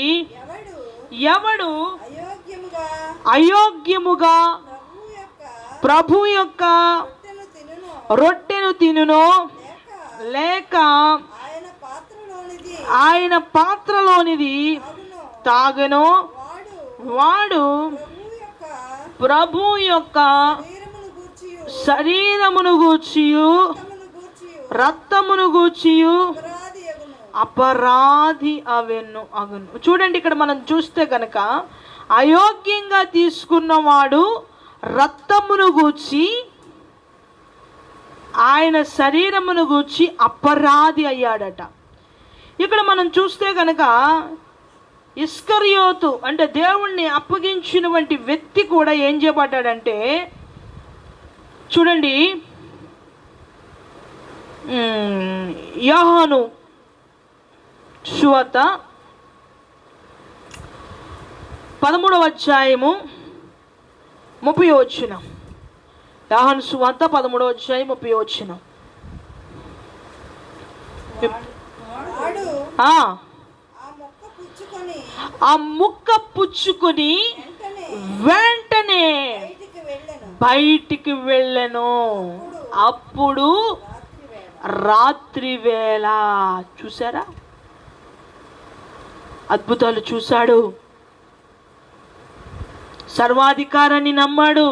A: ఎవడు అయోగ్యముగా ప్రభు యొక్క రొట్టెను తినునో లేక ఆయన పాత్రలోనిది తాగనో వాడు ప్రభు యొక్క శరీరమును గూర్చియు రక్తమును గూర్చియు అపరాధి అగును. చూడండి, ఇక్కడ మనం చూస్తే కనుక అయోగ్యంగా తీసుకున్నవాడు రక్తమును గూర్చి ఆయన శరీరమును గూర్చి అపరాధి అయ్యాడట. ఇక్కడ మనం చూస్తే కనుక ఇస్కరియోతు అంటే దేవుణ్ణి అప్పగించినటువంటి వ్యక్తి కూడా ఏం చేయబడ్డాడంటే, చూడండి, యోహాను సువార్త 13వ అధ్యాయము 30వ వచనం. యోహాను సువార్త 13వ అధ్యాయం 30వ వచనం. ఆ ముక్క పుచ్చుకొని వెంటనే బయటికి వెళ్ళెను. అప్పుడు రాత్రి వేళ. చూసారా, అద్భుతాలు చూశాడు. సర్వాధికారాన్ని నమ్మాడు.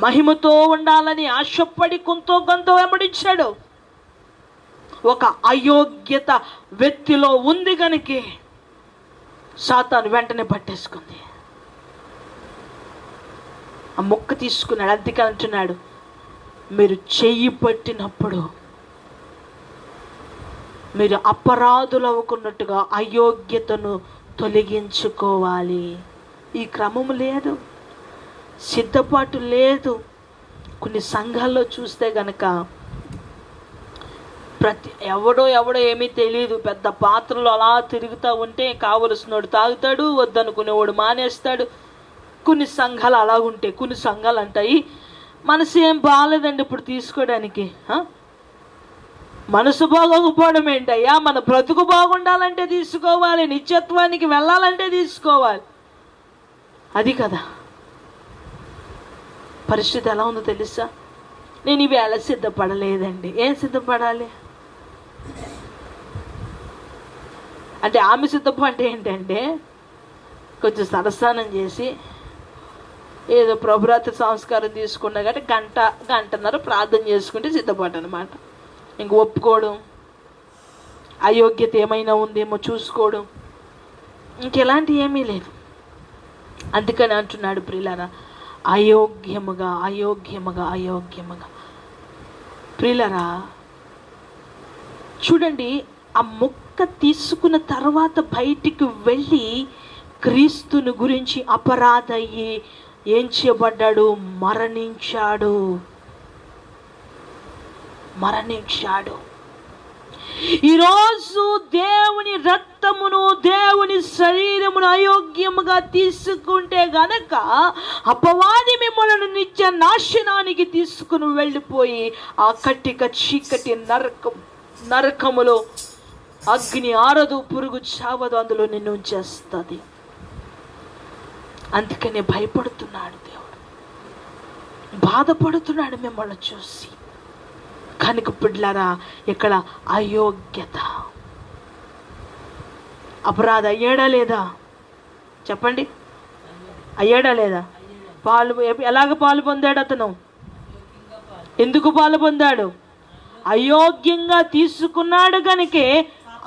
A: మహిమతో ఉండాలని ఆశపడి కొంతో వెంబడించాడు. ఒక అయోగ్యత వ్యక్తిలో ఉంది కనుక సాతాను వెంటనే పట్టేసుకుంది. ఆ మొక్క తీసుకున్నాడు. అందుకే అంటున్నాడు, మీరు చెయ్యి పట్టినప్పుడు మీరు అపరాధులు అవ్వకున్నట్టుగా అయోగ్యతను తొలగించుకోవాలి. ఈ క్రమం లేదు, సిద్ధపాటు లేదు. కొన్ని సంఘాల్లో చూస్తే గనక ఎవడో ఏమీ తెలియదు, పెద్ద పాత్రలు అలా తిరుగుతూ ఉంటే కావలసినోడు తాగుతాడు, వద్దనుకునేవాడు మానేస్తాడు. కొన్ని సంఘాలు అలా ఉంటాయి. కొన్ని సంఘాలు అంటాయి, మనసు ఏం బాగాలేదండి ఇప్పుడు తీసుకోవడానికి. మనసు బాగోకపోవడం ఏంటయ్యా, మన బ్రతుకు బాగుండాలంటే తీసుకోవాలి, నిత్యత్వానికి వెళ్ళాలంటే తీసుకోవాలి. అది కదా పరిస్థితి. ఎలా ఉందో తెలుసా? నేను ఈవేళ సిద్ధపడలేదండి. ఏం సిద్ధపడాలి అంటే ఆమె సిద్ధపంటే ఏంటంటే కొంచెం సరస్నానం చేసి ఏదో ప్రభురాత్రి సంస్కారం తీసుకున్నా కాబట్టి గంటన్నర ప్రార్థన చేసుకుంటే సిద్ధపడ్డ అనమాట. ఇంక ఒప్పుకోవడం, అయోగ్యత ఏమైనా ఉందేమో చూసుకోవడం, ఇంకెలాంటి ఏమీ లేదు. అందుకని అంటున్నాడు ప్రియులారా, అయోగ్యముగా ప్రియులారా. చూడండి, ఆ మొక్క లెక్క తీసుకున్న తర్వాత బయటికి వెళ్ళి క్రీస్తుని గురించి అపరాధయ్యి ఏం చేయబడ్డాడు? మరణించాడు. ఈరోజు దేవుని రక్తమును, దేవుని శరీరమును అయోగ్యముగా తీసుకుంటే గనక అపవాది మిమ్మల్ని నిత్య నాశనానికి తీసుకుని వెళ్ళిపోయి ఆ కట్టిక చీకటి నరకములో అగ్ని ఆరదు, పురుగు చావదు, అందులో నిన్ను ఉంచేస్తుంది. అందుకనే భయపడుతున్నాడు దేవుడు, బాధపడుతున్నాడు మిమ్మల్ని చూసి. కనుక బిడ్డలారా, ఇక్కడ అయోగ్యత, అపరాధ అయ్యాడా లేదా? చెప్పండి, అయ్యాడా లేదా? ఎలాగ పాలు పొందాడు అతను? ఎందుకు పాలు పొందాడు? అయోగ్యంగా తీసుకున్నాడు కనుకే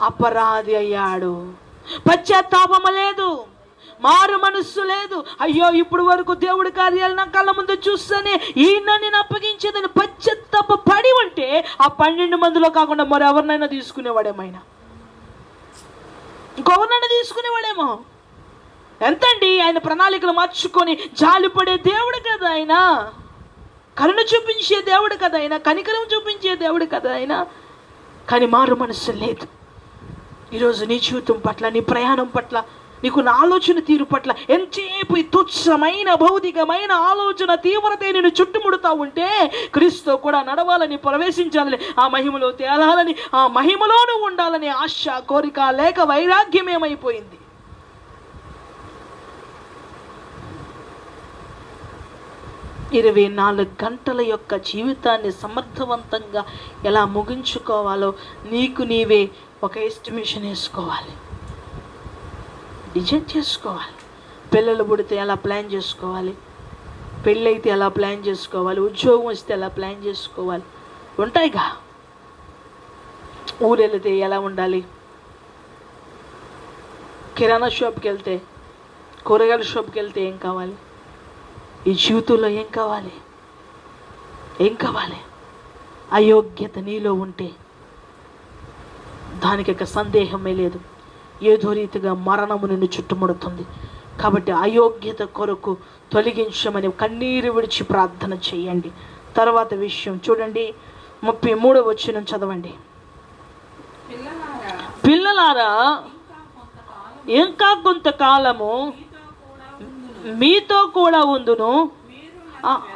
A: అపరాధి అయ్యాడు. పశ్చాత్తాపము లేదు, మారు మనస్సు లేదు. అయ్యో, ఇప్పుడు వరకు దేవుడి కార్యాలు నా కళ్ళ ముందు చూస్తేనే ఈయన నేను అప్పగించేదని పశ్చాత్తాప పడి ఉంటే ఆ 12 మందిలో కాకుండా మరెవరినైనా తీసుకునేవాడేమైనా, ఇంకొవరినైనా తీసుకునేవాడేమో. ఎంతండి, ఆయన ప్రణాళికలు మార్చుకొని జాలిపడే దేవుడు కదా ఆయన, కరుణ చూపించే దేవుడు కదా ఆయన, కనికరం చూపించే దేవుడు కదా ఆయన. కానీ మారు మనస్సు లేదు. ఈరోజు నీ జీవితం పట్ల, నీ ప్రయాణం పట్ల, నీకు నా ఆలోచన తీరు పట్ల ఎంతసేపు తుచ్చమైన భౌతికమైన ఆలోచన తీవ్రత నేను చుట్టుముడుతూ ఉంటే, క్రీస్తు కూడా నడవాలని, ప్రవేశించాలని, ఆ మహిమలో తేలాలని, ఆ మహిమలోనూ ఉండాలని ఆశ, కోరిక లేక వైరాగ్యం ఏమైపోయింది? ఇరవై 24 గంటల యొక్క జీవితాన్ని సమర్థవంతంగా ఎలా ముగించుకోవాలో నీకు నీవే ఒక ఎస్టిమేషన్ వేసుకోవాలి, డిజైన్ చేసుకోవాలి. పిల్లలు పుడితే ఎలా ప్లాన్ చేసుకోవాలి, పెళ్ళైతే ఎలా ప్లాన్ చేసుకోవాలి, ఉద్యోగం వస్తే ఎలా ప్లాన్ చేసుకోవాలి, ఉంటాయిగా. ఊరు వెళితే ఎలా ఉండాలి, కిరాణా షాప్కి వెళ్తే, కూరగాయల షాప్కి వెళ్తే ఏం కావాలి, ఈ జీవితంలో ఏం కావాలి? అయోగ్యత నీలో ఉంటే దానికి ఒక సందేహమే లేదు, ఏదో రీతిగా మరణము నిన్ను చుట్టుముడుతుంది. కాబట్టి అయోగ్యత కొరకు తొలగించమని కన్నీరు విడిచి ప్రార్థన చేయండి. తర్వాత విషయం చూడండి, 33వ వచనం చదవండి. పిల్లలారా, ఇంకా కొంతకాలము మీతో కూడా ఉందును.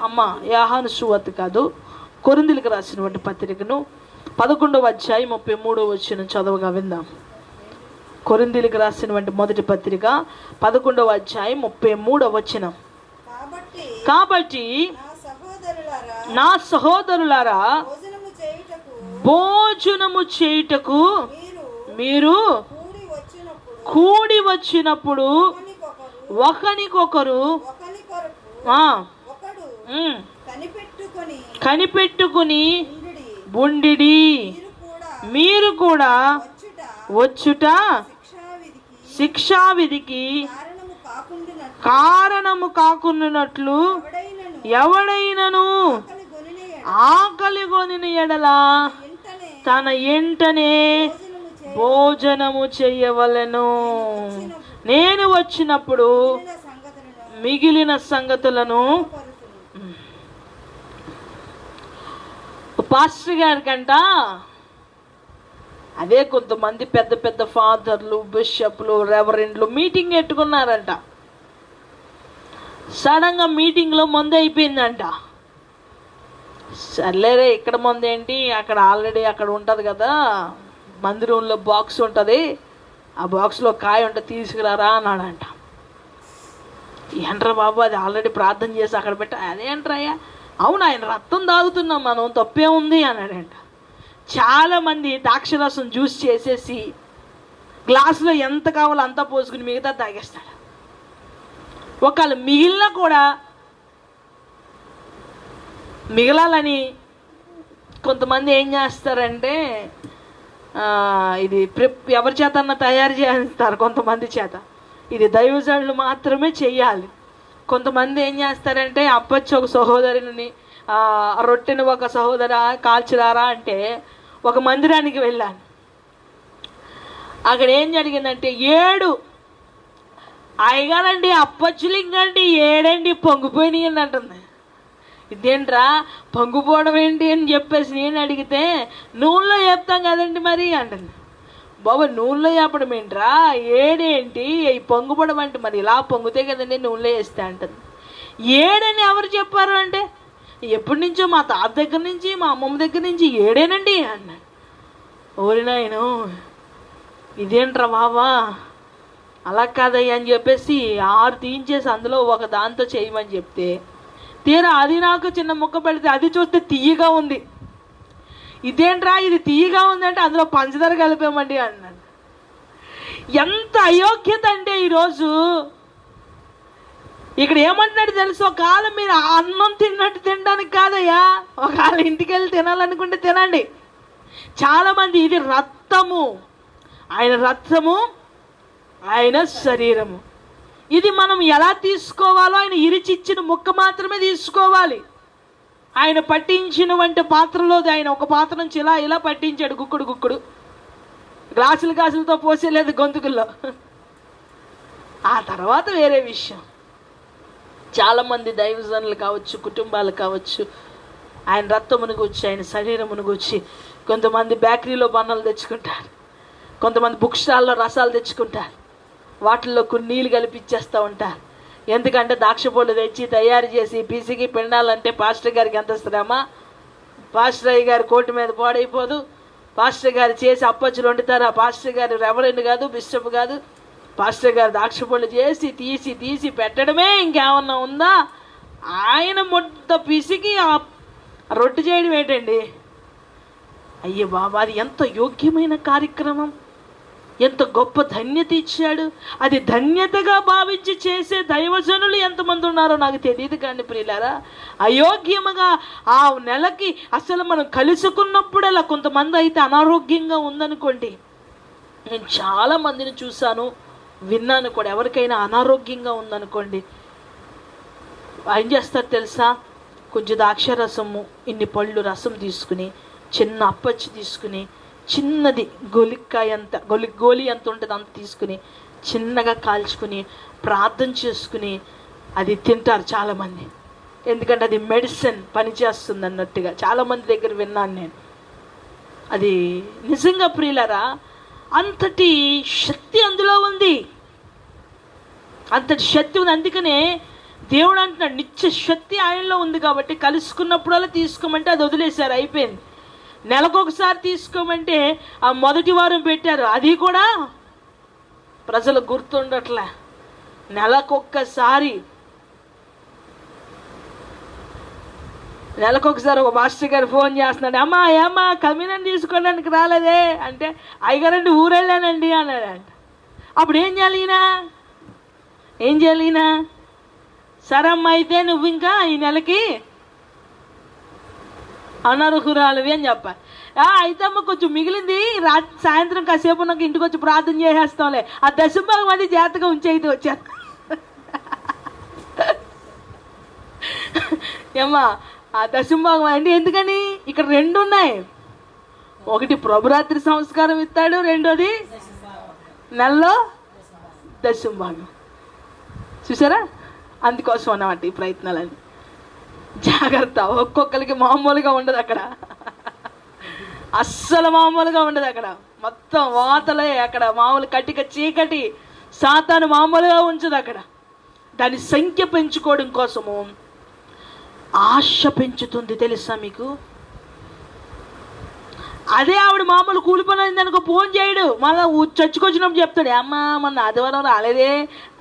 A: అమ్మ, యోహాను సువార్త కాదు, కొరింథీయులకు రాసినటువంటి పత్రికను 11వ అధ్యాయం 33వ వచనం చదవగా విందాం. కొరింథీయులకు రాసినటువంటి మొదటి పత్రిక 11వ అధ్యాయం 33వ వచనం. కాబట్టి నా సహోదరులారా, భోజనము చేయుటకు మీరు కూడి వచ్చినప్పుడు ఒకనికొకరు కనిపెట్టుకుని ఉండిడి. మీరు కూడా వచ్చుట శిక్షావిధికి కారణము కాకుండానట్లు ఎవడైనను ఆకలి కొనిన ఎడల తన ఎంటనే భోజనము చేయవలెను. నేను వచ్చినప్పుడు మిగిలిన సంగతులను పాస్టర్ గారి కంట అదే కొంతమంది పెద్ద పెద్ద ఫాదర్లు, బిషప్లు, రెవరెండ్లు మీటింగ్ పెట్టుకున్నారంట. సడన్గా మీటింగ్లో మందు అయిపోయిందంట. సర్లేరే, ఇక్కడ మందు ఏంటి, అక్కడ ఆల్రెడీ అక్కడ ఉంటుంది కదా, మందిరంలో బాక్స్ ఉంటుంది, ఆ బాక్స్లో కాయ ఉంటుంది, తీసుకురారా అన్నాడంట. ఏంట్రా బాబు, అది ఆల్రెడీ ప్రార్థన చేసి అక్కడ పెట్టా. అదేంట్రయ్యా, అవును ఆయన రక్తం తాగుతున్నాం మనం, తప్పే ఉంది అన్నాడంట. చాలామంది ద్రాక్షరసం జ్యూస్ చేసేసి గ్లాసులో ఎంత కావాలో అంతా పోసుకుని మిగతా తాగేస్తాడు. ఒకవేళ మిగిలిన కూడా మిగలాలని కొంతమంది ఏం చేస్తారంటే, ఇది ఎవరి చేతన్నా తయారు చేస్తారు కొంతమంది చేత, ఇది దైవజనులు మాత్రమే చెయ్యాలి. కొంతమంది ఏం చేస్తారంటే, అప్పచ్చి ఒక సహోదరుని రొట్టెని ఒక సహోదర కాల్చిరారా అంటే ఒక మందిరానికి వెళ్ళాను. అక్కడ ఏం జరిగిందంటే 7 అయ్యగారండి అప్పచ్చులింగండి 7 పొంగిపోయినాయి అని అంటుంది. ఇదేంట్రా పొంగిపోవడం ఏంటి అని చెప్పేసి నేను అడిగితే, నూనెలో చెప్తాం కదండి మరి అంటుంది. బాబా నూనెలో చెప్పడం ఏంట్రా, 7 ఏంటి ఈ పొంగుపడం అంటే మరి ఇలా పొంగుతే కదండి నూనెలో వేస్తే అంటుంది. 7 ఎవరు చెప్పారు అంటే, ఎప్పటి నుంచో మా తాత దగ్గర నుంచి మా అమ్మమ్మ దగ్గర నుంచి 7 అన్నాడు. ఓరినాయను ఇదేంట్రా బాబా, అలా కాదయ్యా అని చెప్పేసి 6 తీయించేసి అందులో ఒక దాంతో చేయమని చెప్తే, తీరా అది నాకు చిన్న ముక్క పెడితే అది చూస్తే తీయగా ఉంది. ఇదేంట్రా ఇది తీయగా ఉందంటే అందులో పంచదార కలిపామండి అన్నాడు. ఎంత అయోగ్యత అంటే ఈరోజు ఇక్కడ ఏమంటున్నాడు తెలుసు, ఒకవేళ మీరు అన్నం తిన్నట్టు తినడానికి కాదయ్యా, ఒకవేళ ఇంటికి వెళ్ళి తినాలనుకుంటే తినండి. చాలామంది ఇది రక్తము, ఆయన రక్తము, ఆయన శరీరము, ఇది మనం ఎలా తీసుకోవాలో ఆయన ఇరిచిచ్చిన ముక్క మాత్రమే తీసుకోవాలి. ఆయన పట్టించిన వంటి పాత్రలో ఆయన ఒక పాత్ర నుంచి ఇలా ఇలా పట్టించాడు, గుక్కుడు గ్లాసులతో పోసేలేదు గొంతుకుల్లో. ఆ తర్వాత వేరే విషయం. చాలామంది దైవజనులు కావచ్చు, కుటుంబాలు కావచ్చు, ఆయన రక్తమును గుచ్చి ఆయన శరీరమును గుచ్చి కొంతమంది బేకరీలో బన్నలు తెచ్చుకుంటారు, కొంతమంది బుక్ స్టాల్లో రసాలు తెచ్చుకుంటారు, వాటిల్లో కొన్ని నీళ్ళు కలిపిచ్చేస్తూ ఉంటారు. ఎందుకంటే ద్రాక్షపళ్ళు తెచ్చి తయారు చేసి పిసికి పిండాలంటే పాస్టర్ గారికి ఎంత శ్రమ. పాస్టర్ అయ్య గారి కోటి మీద పాడైపోదు. పాస్టర్ గారు చేసి అప్పచ్చులు వండుతారు. ఆ పాస్టర్ గారు రెవరెండ్ కాదు, బిషప్ కాదు. పాస్టర్ గారు ద్రాక్షపళ్ళు చేసి తీసి పెట్టడమే ఇంకేమన్నా ఉందా? ఆయన మొత్త పిసికి ఆ రొట్టె చేయడం ఏంటండి? అయ్యో బాబా, అది ఎంత యోగ్యమైన కార్యక్రమం, ఎంత గొప్ప ధన్యత ఇచ్చాడు. అది ధన్యతగా భావించి చేసే దైవజనులు ఎంతమంది ఉన్నారో నాకు తెలియదు కానీ ప్రియులారా, అయోగ్యముగా ఆ నెలకి అసలు మనం కలుసుకున్నప్పుడల్లా కొంతమంది అయితే అనారోగ్యంగా ఉందనుకోండి. నేను చాలా మందిని చూశాను, విన్నాను కూడా. ఎవరికైనా అనారోగ్యంగా ఉందనుకోండి, ఏం చేస్తారు తెలుసా, కొంచెం ద్రాక్షరసము, ఇన్ని పళ్ళు రసం తీసుకుని, చిన్న అప్పచ్చి తీసుకుని, చిన్నది గోలికాయ అంత గోలి ఎంత ఉంటుంది అంత తీసుకుని చిన్నగా కాల్చుకుని ప్రార్థన చేసుకుని అది తింటారు చాలామంది. ఎందుకంటే అది మెడిసిన్ పనిచేస్తుంది అన్నట్టుగా చాలామంది దగ్గర విన్నాను నేను. అది నిజంగా ప్రియులారా, అంతటి శక్తి అందులో ఉంది, అంతటి శక్తి ఉంది. అందుకనే దేవుడు అంటున్నాడు, నిత్య శక్తి ఆయనలో ఉంది కాబట్టి కలుసుకున్నప్పుడల్లా తీసుకోమంటే అది వదిలేశారు, అయిపోయింది. నెలకొకసారి తీసుకోమంటే ఆ మొదటి వారం పెట్టారు, అది కూడా ప్రజలు గుర్తుండట్లే. నెలకొకసారి ఒక మాస్టర్ గారు ఫోన్ చేస్తున్నాడు, ఏమ్మా కమ్యూనియన్ తీసుకోవడానికి రాలేదే అంటే, అయ్యగారండి ఊరు వెళ్ళానండి అన్నాడంట. అప్పుడు ఏం చేయాలి సరే అమ్మ, అయితే నువ్వు ఇంకా ఈ నెలకి అనర్హురాలివి అని చెప్పాలి. అయితే అమ్మ కొంచెం మిగిలింది సాయంత్రం కాసేపు నాకు ఇంటికి వచ్చి ప్రార్థన చేసేస్తాంలే, ఆ దశభాగం అది జాగ్రత్తగా ఉంచేది వచ్చాను. ఏమ్మా ఆ దశభాగం అంటే ఎందుకని, ఇక్కడ 2 ఉన్నాయి. ఒకటి ప్రభురాత్రి సంస్కారం ఇస్తాడు, రెండోది నెలలో దశభాగం. చూసారా, అందుకోసం అన్నమాట ఈ ప్రయత్నాలని. జాగ్రత్త, ఒక్కొక్కరికి మామూలుగా ఉండదు అక్కడ, అస్సలు మామూలుగా ఉండదు అక్కడ. మొత్తం వాతలే అక్కడ, మామూలు కటిక చీకటి. సాతాను మామూలుగా ఉంచదు అక్కడ. దాని సంఖ్య పెంచుకోవడం కోసము ఆశ పెంచుతుంది, తెలుసా మీకు? అదే ఆవిడ మామూలు కూలిపోయింది అనుకో, ఫోన్ చేయడు, మళ్ళీ చచ్చుకొచ్చినప్పుడు చెప్తాడు, అమ్మా మొన్న ఆదివారం రాలేదే,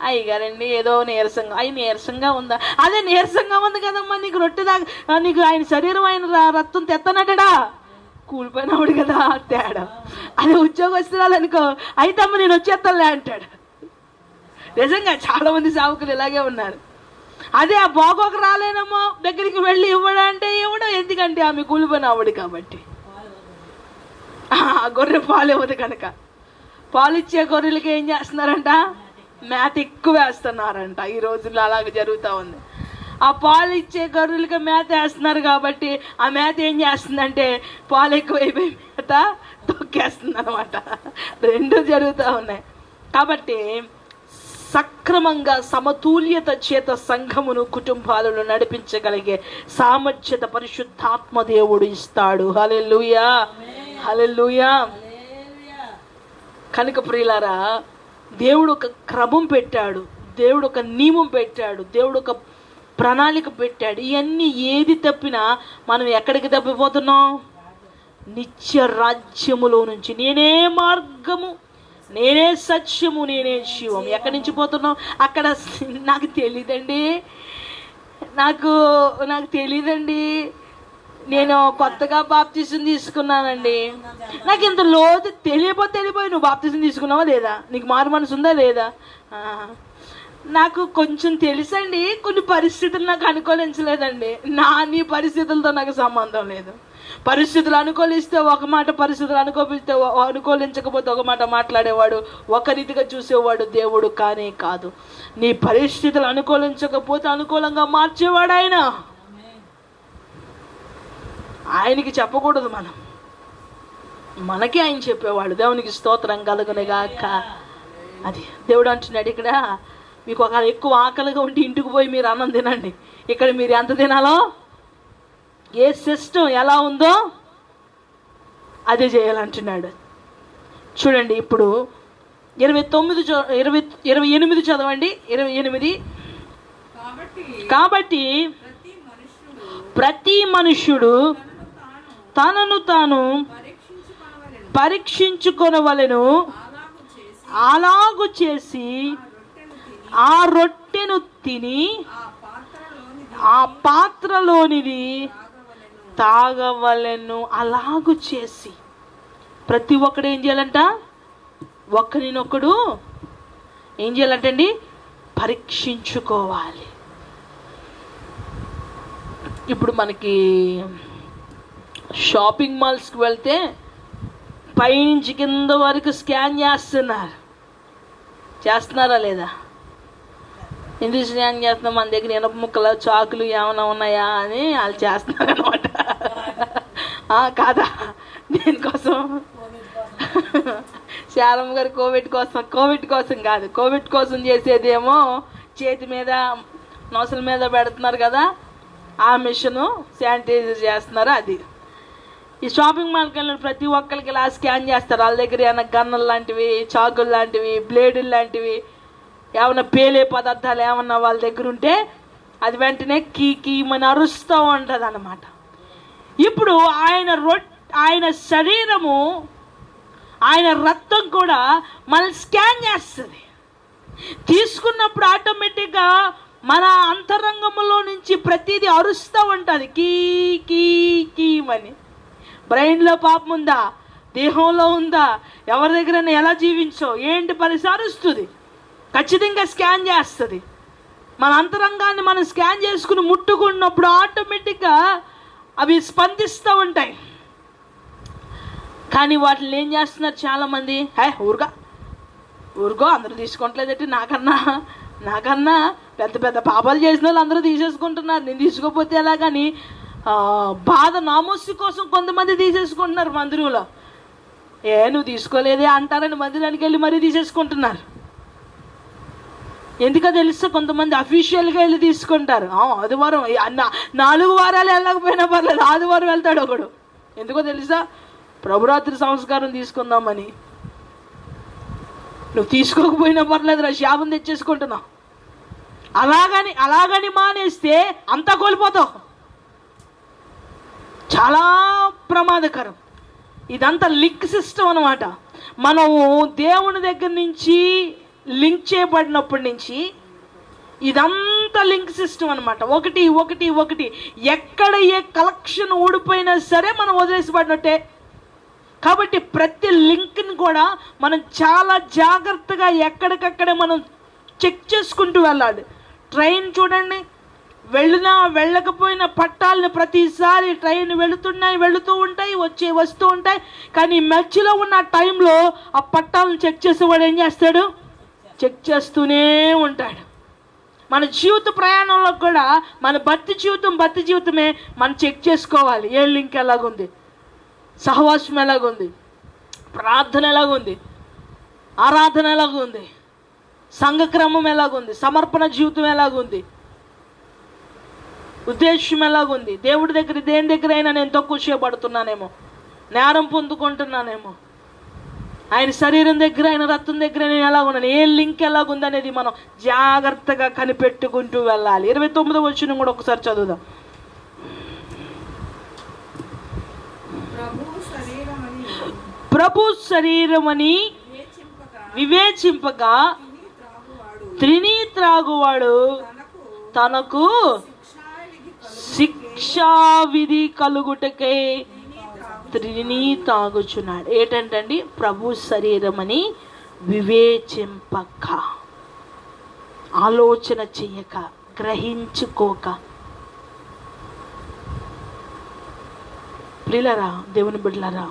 A: అయ్యగారండి ఏదో నీరసంగా ఉందా? అదే నీరసంగా ఉంది కదమ్మా, నీకు రొట్టె నీకు ఆయన శరీరం ఆయన రక్తం తెత్తనట్టడా, కూలిపోయినవాడు కదా తేడా. అదే ఉద్యోగస్తురాలు అనుకో, అయితే అమ్మ నేను వచ్చేస్తానులే అంటాడు. నిజంగా చాలామంది సేవకులు ఇలాగే ఉన్నారు. అదే ఆ బాగోక రాలేనమ్మో దగ్గరికి వెళ్ళి ఇవ్వడంటే ఇవ్వడం, ఎందుకంటే ఆమె కూలిపోయినవాడు కాబట్టి. గొర్రె పాలు ఇవ్వదు కనుక. పాలిచ్చే గొర్రెలకి ఏం చేస్తున్నారంట, మేత ఎక్కువ వేస్తున్నారంట. ఈ రోజుల్లో అలాగే జరుగుతూ ఉంది. ఆ పాలు ఇచ్చే గొర్రెలకి మేత వేస్తున్నారు కాబట్టి ఆ మేత ఏం చేస్తుందంటే పాలు ఎక్కువ అయిపోయి అంతా తొక్కేస్తుంది అనమాట. రెండు జరుగుతూ ఉన్నాయి. కాబట్టి సక్రమంగా సమతుల్యత చేత సంఘమును కుటుంబాలను నడిపించగలిగే సామర్థ్యత పరిశుద్ధాత్మ దేవుడు ఇస్తాడు. హల్లెలూయా, హల్లెలూయా. కనుక ప్రియులారా, దేవుడు ఒక క్రమం పెట్టాడు, దేవుడు ఒక నియమం పెట్టాడు, దేవుడు ఒక ప్రణాళిక పెట్టాడు. ఇవన్నీ ఏది తప్పినా మనం ఎక్కడికి తప్పిపోతున్నాం? నిత్య రాజ్యములో నుంచి. నేనే మార్గము, నేనే సత్యము, నేనే జీవం. ఎక్కడి నుంచి పోతున్నాం? అక్కడ నాకు తెలీదండి, నాకు తెలీదండి, నేను కొత్తగా బాప్తిజం తీసుకున్నానండి, నాకు ఇంత లోతు తెలియపోయి నువ్వు బాప్తిజం తీసుకున్నావా లేదా? నీకు మారు మనసు ఉందా లేదా? నాకు కొంచెం తెలుసండి, కొన్ని పరిస్థితులు నాకు అనుకూలించలేదండి. నీ పరిస్థితులతో నాకు సంబంధం లేదు. పరిస్థితులు అనుకూలిస్తే ఒక మాట, పరిస్థితులు అనుకూలించకపోతే ఒక మాట మాట్లాడేవాడు, ఒక రీతిగా చూసేవాడు దేవుడు కానే కాదు. నీ పరిస్థితులు అనుకూలించకపోతే అనుకూలంగా మార్చేవాడు ఆయన. ఆయనకి చెప్పకూడదు, మనకి ఆయన చెప్పేవాడు. దేవునికి స్తోత్రం కలుగునుగాక. అది దేవుడు అంటున్నాడు ఇక్కడ, మీకు ఒక ఎక్కువ ఆకలిగా ఉంటే ఇంటికి పోయి మీరు అన్నం తినండి. ఇక్కడ మీరు ఎంత తినాలో, ఏ సిస్టమ్ ఎలా ఉందో అదే చేయాలంటున్నాడు. చూడండి, ఇప్పుడు 28 చదవండి. 28. కాబట్టి ప్రతి మనుష్యుడు తనను తాను పరీక్షించుకొనవలెను. అలాగు చేసి ఆ రొట్టెను తిని ఆ పాత్రలోనిది తాగవలెను. అలాగు చేసి ప్రతి ఒక్కడు ఏం చేయాలంట? ఒకరినొకడు ఏం చేయాలంటండి? పరీక్షించుకోవాలి. ఇప్పుడు మనకి షాపింగ్ మాల్స్కి వెళ్తే పైనుంచి కింద వరకు స్కాన్ చేస్తున్నారా లేదా? ఎందుకు స్కాన్ చేస్తున్నాం? మన దగ్గర ఇనప ముక్కలు, చాకులు ఏమైనా ఉన్నాయా అని వాళ్ళు చేస్తున్నారు అనమాట. కాదా? దేనికోసం? శాలమ్మ గారు కోవిడ్ కోసం కాదు. కోవిడ్ కోసం చేసేదేమో చేతి మీద, నొసల మీద పెడుతున్నారు కదా, ఆ మిషను శానిటైజర్ చేస్తున్నారు. అది ఈ షాపింగ్ మాల్కి వెళ్ళిన ప్రతి ఒక్కరికి ఇలా స్కాన్ చేస్తారు. వాళ్ళ దగ్గర ఏమైనా గన్నులు లాంటివి, చాకులు లాంటివి, బ్లేడులు లాంటివి, ఏమైనా పేలే పదార్థాలు ఏమన్నా వాళ్ళ దగ్గర ఉంటే అది వెంటనే కీమని అరుస్తూ ఉంటుంది అన్నమాట. ఇప్పుడు ఆయన శరీరము, ఆయన రక్తం కూడా మనం స్కాన్ చేస్తుంది. తీసుకున్నప్పుడు ఆటోమేటిక్గా మన అంతరంగంలో నుంచి ప్రతిదీ అరుస్తూ ఉంటుంది, కీమని. బ్రెయిన్లో పాపం ఉందా, దేహంలో ఉందా, ఎవరి దగ్గరైనా ఎలా జీవించో, ఏంటి పరిస్థితి అరుస్తుంది. ఖచ్చితంగా స్కాన్ చేస్తుంది. మన అంతరంగాన్ని మనం స్కాన్ చేసుకుని ముట్టుకున్నప్పుడు ఆటోమేటిక్గా అవి స్పందిస్తూ ఉంటాయి. కానీ వాటిని ఏం చేస్తున్నారు చాలామంది? ఊరుగో అందరూ తీసుకోవట్లేదంటే, నాకన్నా పెద్ద పెద్ద పాపాలు చేసిన వాళ్ళు అందరూ తీసేసుకుంటున్నారు, నేను తీసుకోకపోతే ఎలాగని బాధ, నామోసు కోసం కొంతమంది తీసేసుకుంటున్నారు మందిరంలో. నువ్వు తీసుకోలేదే అంటారని మందిరానికి వెళ్ళి మరీ తీసేసుకుంటున్నారు. ఎందుకో తెలుస్తే కొంతమంది అఫీషియల్గా వెళ్ళి తీసుకుంటారు. ఆదివారం 4 వారాలు వెళ్ళకపోయినా పర్లేదు, ఆదివారం వెళ్తాడు ఒకడు. ఎందుకో తెలుసా? ప్రభురాత్రి సంస్కారం తీసుకుందామని. నువ్వు తీసుకోకపోయినా పర్లేదు, శాపం తెచ్చేసుకుంటున్నావు. అలాగని మానేస్తే అంతా కోల్పోతావు. చాలా ప్రమాదకరం. ఇదంతా లింక్ సిస్టమ్ అనమాట. మనము దేవుని దగ్గర నుంచి లింక్ చేయబడినప్పటి నుంచి ఇదంతా లింక్ సిస్టమ్ అనమాట. ఒకటి ఎక్కడ ఏ కలెక్షన్ ఊడిపోయినా సరే మనం వదిలేసిపడినట్టే. కాబట్టి ప్రతి లింక్ని కూడా మనం చాలా జాగ్రత్తగా ఎక్కడికక్కడే మనం చెక్ చేసుకుంటూ వెళ్ళాలి. ట్రైన్ చూడండి, వెళ్ళకపోయిన పట్టాలని ప్రతిసారి ట్రైన్ వెళుతూ ఉంటాయి, వస్తూ ఉంటాయి. కానీ మధ్యలో ఉన్న టైంలో ఆ పట్టాలను చెక్ చేసేవాడు ఏం చేస్తాడు? చెక్ చేస్తూనే ఉంటాడు. మన జీవిత ప్రయాణంలో కూడా మన భక్తి జీవితమే మనం చెక్ చేసుకోవాలి. ఏ లింక్ ఎలాగుంది. సహవాసం ఎలాగుంది, ప్రార్థన ఎలాగుంది, ఆరాధన ఎలాగుంది, సంఘక్రమం ఎలాగుంది, సమర్పణ జీవితం ఎలాగుంది, ఉద్దేశం ఎలాగుంది. దేవుడి దగ్గర దేని దగ్గర అయినా నేను తక్కువ చేయబడుతున్నానేమో, నేరం పొందుకుంటున్నానేమో, ఆయన శరీరం దగ్గర ఆయన రక్తం దగ్గర నేను ఎలాగున్నాను, ఏ లింక్ ఎలాగుంది అనేది మనం జాగ్రత్తగా కనిపెట్టుకుంటూ వెళ్ళాలి. 29వ వచనం కూడా ఒకసారి చదువుదాం. ప్రభు శరీరమని వివేచింపగా త్రిని త్రాగువాడు తనకు శిక్షా విధి కలుగుటకే త్రిని తాగుచున్నాడు. ఏంటంటండి, ప్రభు శరీరమని వివేచింపక, ఆలోచన చెయ్యక, గ్రహించుకోక. ప్రియులారా, దేవుని బిడ్డలారా,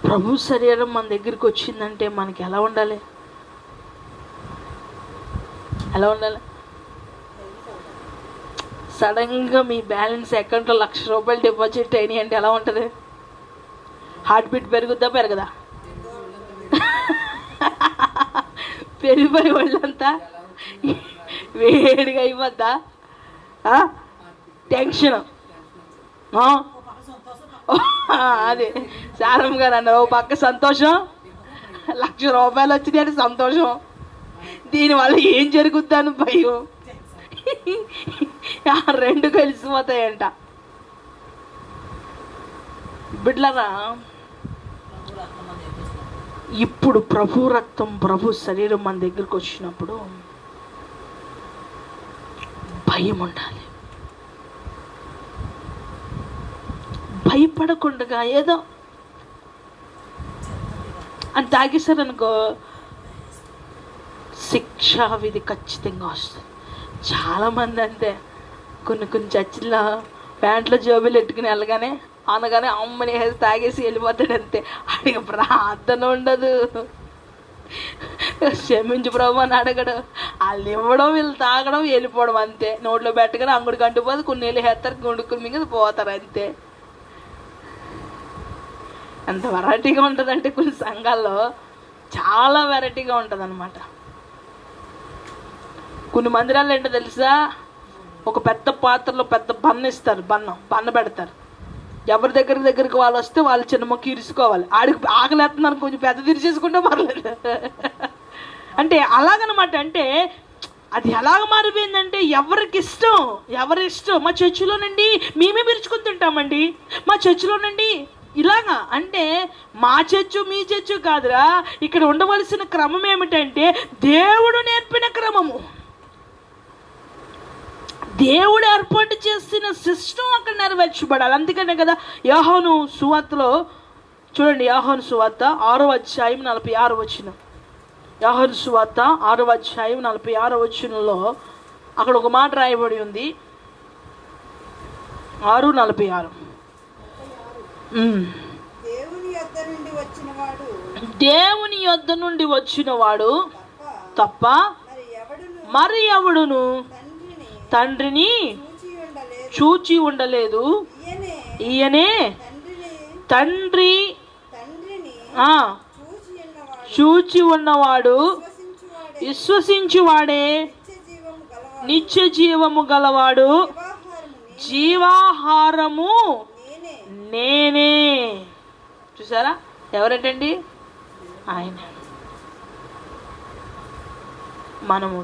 A: ప్రభు శరీరం మన దగ్గరికి వచ్చిందంటే మనకి ఎలా ఉండాలి? ఎలా ఉండాలి? సడన్గా మీ బ్యాలెన్స్ అకౌంట్లో 1,00,000 రూపాయలు డిపాజిట్ అయినాయి అంటే ఎలా ఉంటుంది? హార్ట్ బీట్ పెరుగుద్దా పెరగదా? పెరిగిపోయి వాళ్ళంతా వేడిగా అయిపోద్దా? టెన్షన్. అదే సారమ్మ గారు అన్నారు, ఓ పక్క సంతోషం, 1,00,000 రూపాయలు వచ్చినాయి అంటే సంతోషం, దీనివల్ల ఏం జరుగుద్దాను భయం. రెండు కలిసిపోతాయంట. బిడ్లరా, ఇప్పుడు ప్రభు రక్తం, ప్రభు శరీరం మన దగ్గరకు వచ్చినప్పుడు భయం ఉండాలి. భయపడకుండా ఏదో అని తాగేశారనుకో, శిక్షా విధి ఖచ్చితంగా వస్తుంది. చాలామంది అంతే, కొన్ని చర్చిల్లో ప్యాంట్లో జోబీలు ఎట్టుకుని వెళ్ళగానే అనగానే అమ్మని వేసి తాగేసి వెళ్ళిపోతాడు అంతే. అడిగ ప్రార్థన ఉండదు, క్షమించు ప్రభు అని అడగడు. వాళ్ళు ఇవ్వడం, వీళ్ళు తాగడం, వెళ్ళిపోవడం అంతే. నోట్లో పెట్టగానే అంగుడికి అంటుపోదు, కొన్ని నీళ్ళు హెత్తరు, గుండుకుని మింగ పోతారు అంతే. అంత వెరైటీగా ఉంటుందంటే కొన్ని సంఘాల్లో చాలా వెరైటీగా ఉంటుంది అన్నమాట. కొన్ని మందిరాల్లో ఏంటో తెలుసా, ఒక పెద్ద పాత్రలో పెద్ద బన్న ఇస్తారు, బన్న పెడతారు. ఎవరి దగ్గరికి వాళ్ళు వస్తే వాళ్ళు చిన్న మొక్క ఇరుసుకోవాలి. ఆడికి ఆకలేస్తున్నాను, కొంచెం పెద్ద తీర్చేసుకుంటే పర్లేదు. అంటే అలాగనమాట. అంటే అది ఎలాగ మారిపోయిందంటే ఎవరి ఇష్టం. మా చర్చిలోనండి మేమే పిలుచుకుని తింటామండి, మా చర్చిలోనండి ఇలాగా. అంటే మా చర్చు మీ చర్చు కాదురా, ఇక్కడ ఉండవలసిన క్రమం ఏమిటంటే దేవుడు నేర్పిన క్రమము, దేవుడు ఏర్పాటు చేసిన సిస్టమ్ అక్కడ నెరవేర్చబడాలి. అందుకనే కదా యోహాను సువార్తలో చూడండి, యోహాను సువార్త 6వ అధ్యాయం 46వ వచనం. యోహాను సువార్త 6వ అధ్యాయం 46వ వచనంలో అక్కడ ఒక మాట రాయబడి ఉంది, 6:46. దేవుని యొద్ద నుండి వచ్చినవాడు తప్ప మరి ఎవడును తండ్రిని చూచి ఉండలేదు. ఈయనే తండ్రి చూచి ఉన్నవాడు, విశ్వసించువాడే నిత్య జీవము గలవాడు, జీవాహారము నేనే. చూసారా, ఎవరంటండి? ఆయన. మనము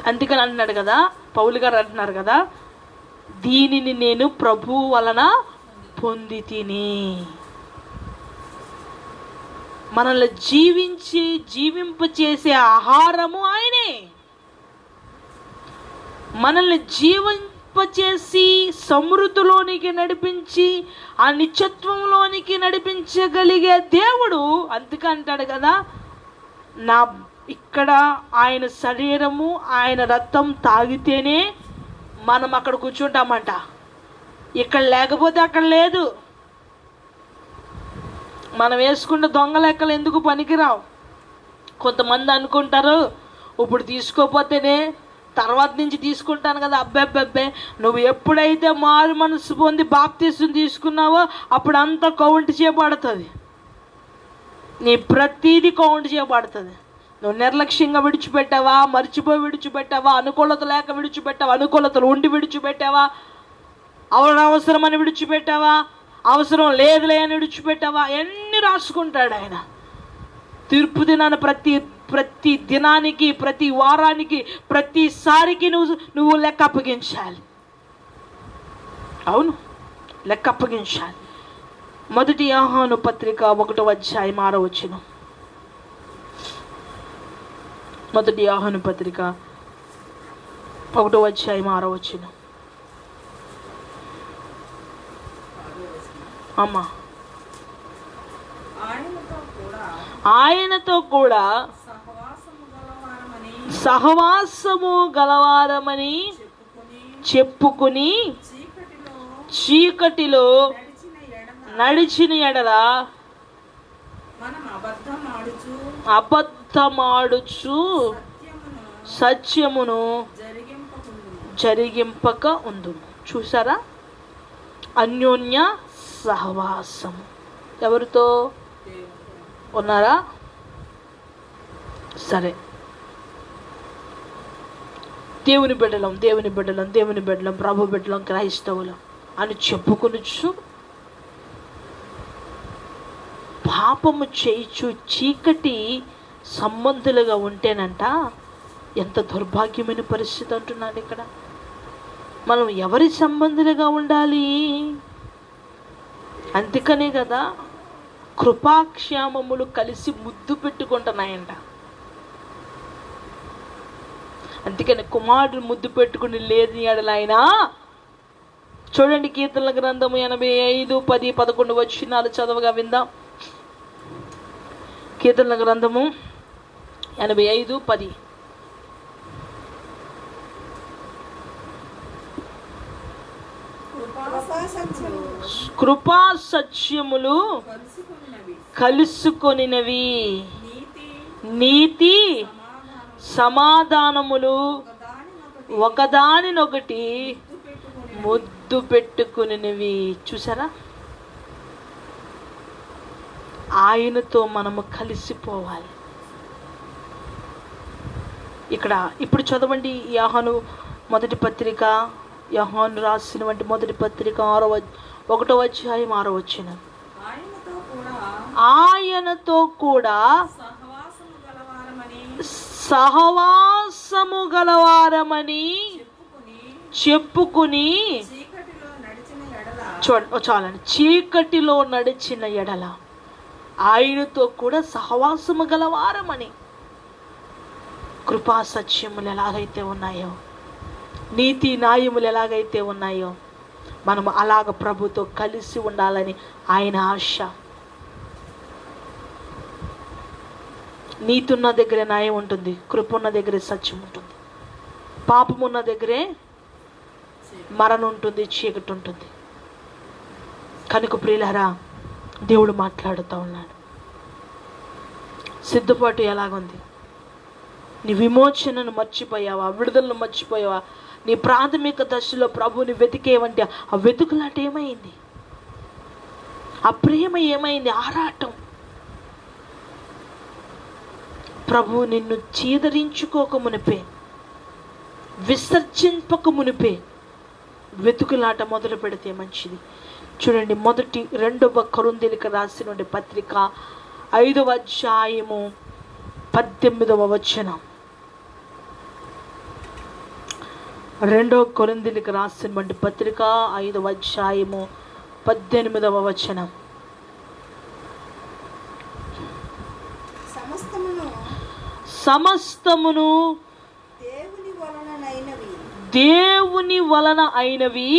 A: అందుకని అంటున్నాడు కదా, పౌలు గారు అంటున్నారు కదా, దీనిని నేను ప్రభు వలన పొంది తిని. మనల్ని జీవింపచేసే ఆహారము ఆయనే. మనల్ని జీవింపచేసి సమృద్ధిలోనికి నడిపించి ఆ నిత్యత్వంలోనికి నడిపించగలిగే దేవుడు. అందుకంటాడు కదా, ఇక్కడ ఆయన శరీరము, ఆయన రక్తం తాగితేనే మనం అక్కడ కూర్చుంటామంట. ఇక్కడ లేకపోతే అక్కడ లేదు. మనం వేసుకున్న దొంగ లెక్కలు ఎందుకు పనికిరావు. కొంతమంది అనుకుంటారు, ఇప్పుడు తీసుకోపోతేనే తర్వాత నుంచి తీసుకుంటాను కదా. అబ్బే నువ్వు ఎప్పుడైతే మారు మనసు పొంది బాప్తీసం తీసుకున్నావో అప్పుడు అంతా కౌంట్ చేయబడుతుంది. నీ ప్రతీది కౌంట్ చేయబడుతుంది. నువ్వు నిర్లక్ష్యంగా విడిచిపెట్టావా, మర్చిపోయి విడిచిపెట్టావా, అనుకూలత లేక విడిచిపెట్టావా, అనుకూలతలు ఉండి విడిచిపెట్టావా, అవసరమని విడిచిపెట్టావా, అవసరం లేదులే అని విడిచిపెట్టావా, ఎన్ని రాసుకుంటాడు ఆయన. తీర్పు దినాన్ని ప్రతి దినానికి, ప్రతి వారానికి, ప్రతిసారికి నువ్వు లెక్క అప్పగించాలి. అవును, లెక్క అప్పగించాలి. మొదటి యోహాను పత్రిక 1వ అధ్యాయం 6వ వచనం. మొదటి యోహాను పత్రిక 1వ అధ్యాయం 6వ వచనం. అమ్మా, ఆయనతో కూడా సహవాసము గలవారమని చెప్పుకుని చీకటిలో నడిచిన ఎడల అబద్ధమాడుచు సత్యమును జరిగింపక ఉందుము. చూసారా, అన్యోన్య సహవాసము. ఎవరితో ఉన్నారా? సరే, దేవుని బిడ్డలం ప్రభు బిడ్డలం క్రైస్తవులం అని చెప్పుకొనుచు పాపము చేయిచు చీకటి సంబంధులుగా ఉంటేనంట ఎంత దౌర్భాగ్యమైన పరిస్థితి అంటున్నాను. ఇక్కడ మనం ఎవరి సంబంధులుగా ఉండాలి? అందుకనే కదా కృపాక్షేమములు కలిసి ముద్దు పెట్టుకుంటున్నాయంట. అందుకని కుమారుడు ముద్దు పెట్టుకుని లేని ఎడల ఆయన, చూడండి కీర్తనల గ్రంథము 85, 10, 11 వచనాలు చదవగా విందాం. కీర్తనల గ్రంథము 85, 10. కృపా సత్యములు కలుసుకొనినవి, నీతి సమాధానములు ఒకదానినొకటి ముద్దు పెట్టుకునినవి. చూసారా, ఆయనతో మనము కలిసిపోవాలి. ఇప్పుడు చదవండి యోహాను మొదటి పత్రిక, యోహాను రాసినటువంటి మొదటి పత్రిక 1వ అధ్యాయం 6వ వచనం. ఆయనతో కూడా సహవాసము గలవారమని చెప్పుకుని చాలండి, చీకటిలో నడిచిన ఎడల ఆయనతో కూడా సహవాసము గలవారమని. కృపా సత్యములు ఎలాగైతే ఉన్నాయో, నీతి న్యాయములు ఎలాగైతే ఉన్నాయో, మనము అలాగ ప్రభుతో కలిసి ఉండాలని ఆయన ఆశ. నీతి ఉన్న దగ్గరే న్యాయం ఉంటుంది, కృప ఉన్న దగ్గరే సత్యం ఉంటుంది, పాపం ఉన్న దగ్గరే మరణం ఉంటుంది, చీకటి ఉంటుంది. కనుక ప్రియులారా, దేవుడు మాట్లాడుతూ ఉన్నాడు. సిద్ధపాటు ఎలాగుంది? నీ విమోచనను మర్చిపోయావా? విడుదలను మర్చిపోయావా? నీ ప్రాథమిక దశలో ప్రభువుని వెతికేవంటే ఆ వెతుకులాట ఏమైంది? ఆ ప్రేమ ఏమైంది? ఆరాటం. ప్రభువు నిన్ను చీదరించుకోక మునిపే, విసర్జింపక మునిపే వెతుకులాట మొదలు పెడితే మంచిది. చూడండి, 2వ కొరింథీయులకు రాసిన పత్రిక 5వ అధ్యాయము 18వ వచనం. 2వ కొరింథీయులకు రాసినటువంటి పత్రిక 5వ అధ్యాయము 18వ వచనం. సమస్తమును దేవుని వలన అయినవి,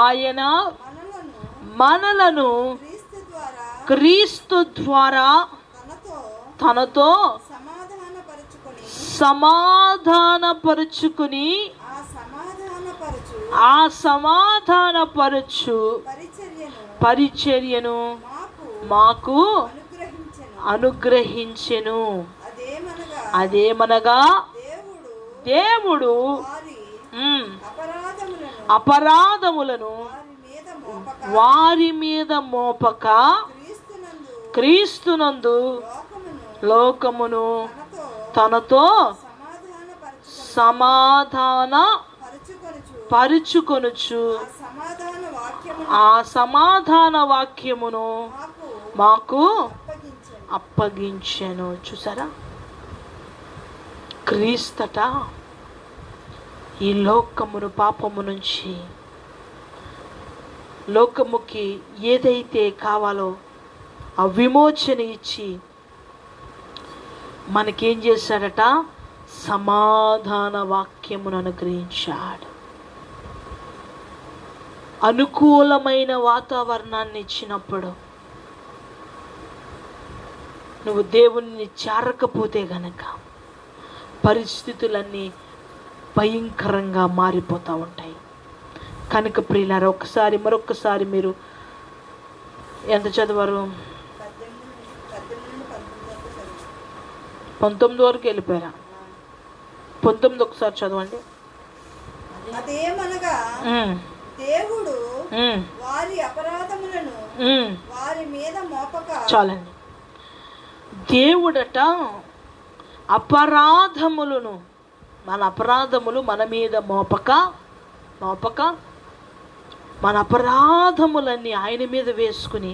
A: ఆయన మనలను క్రీస్తు ద్వారా తనతో సమాధానపరుచుకుని ఆ సమాధానపరచు పరిచర్యను మాకు అనుగ్రహించెను. అదేమనగా దేవుడు అపరాధములను వారి మీద మోపక క్రీస్తునందు లోకమును తనతో సమాధాన పరుచుకొనుచు ఆ సమాధాన వాక్యమును మాకు అప్పగించెను. చూసారా, క్రీస్తట ఈ లోకమును పాపము నుంచి, లోకముకి ఏదైతే కావాలో ఆ విమోచన ఇచ్చి మనకేం చేశాడట? సమాధాన వాక్యమును అనుగ్రహించాడు. అనుకూలమైన వాతావరణాన్ని ఇచ్చినప్పుడు నువ్వు దేవుణ్ణి చేరకపోతే గనక పరిస్థితులన్నీ భయంకరంగా మారిపోతూ ఉంటాయి. కనుక ప్రియులారా, మరొకసారి మీరు ఎంత చదివారు? 19 వరకు వెళ్ళిపోయారా? 19 ఒకసారి చదవండి.
B: అదేమనగా దేవుడు వారి అపరాధములను వారి మీద మోపక.
A: చాలండి. దేవుడట అపరాధములను, మన అపరాధములు మన మీద మోపక మన అపరాధములన్నీ ఆయన మీద వేసుకుని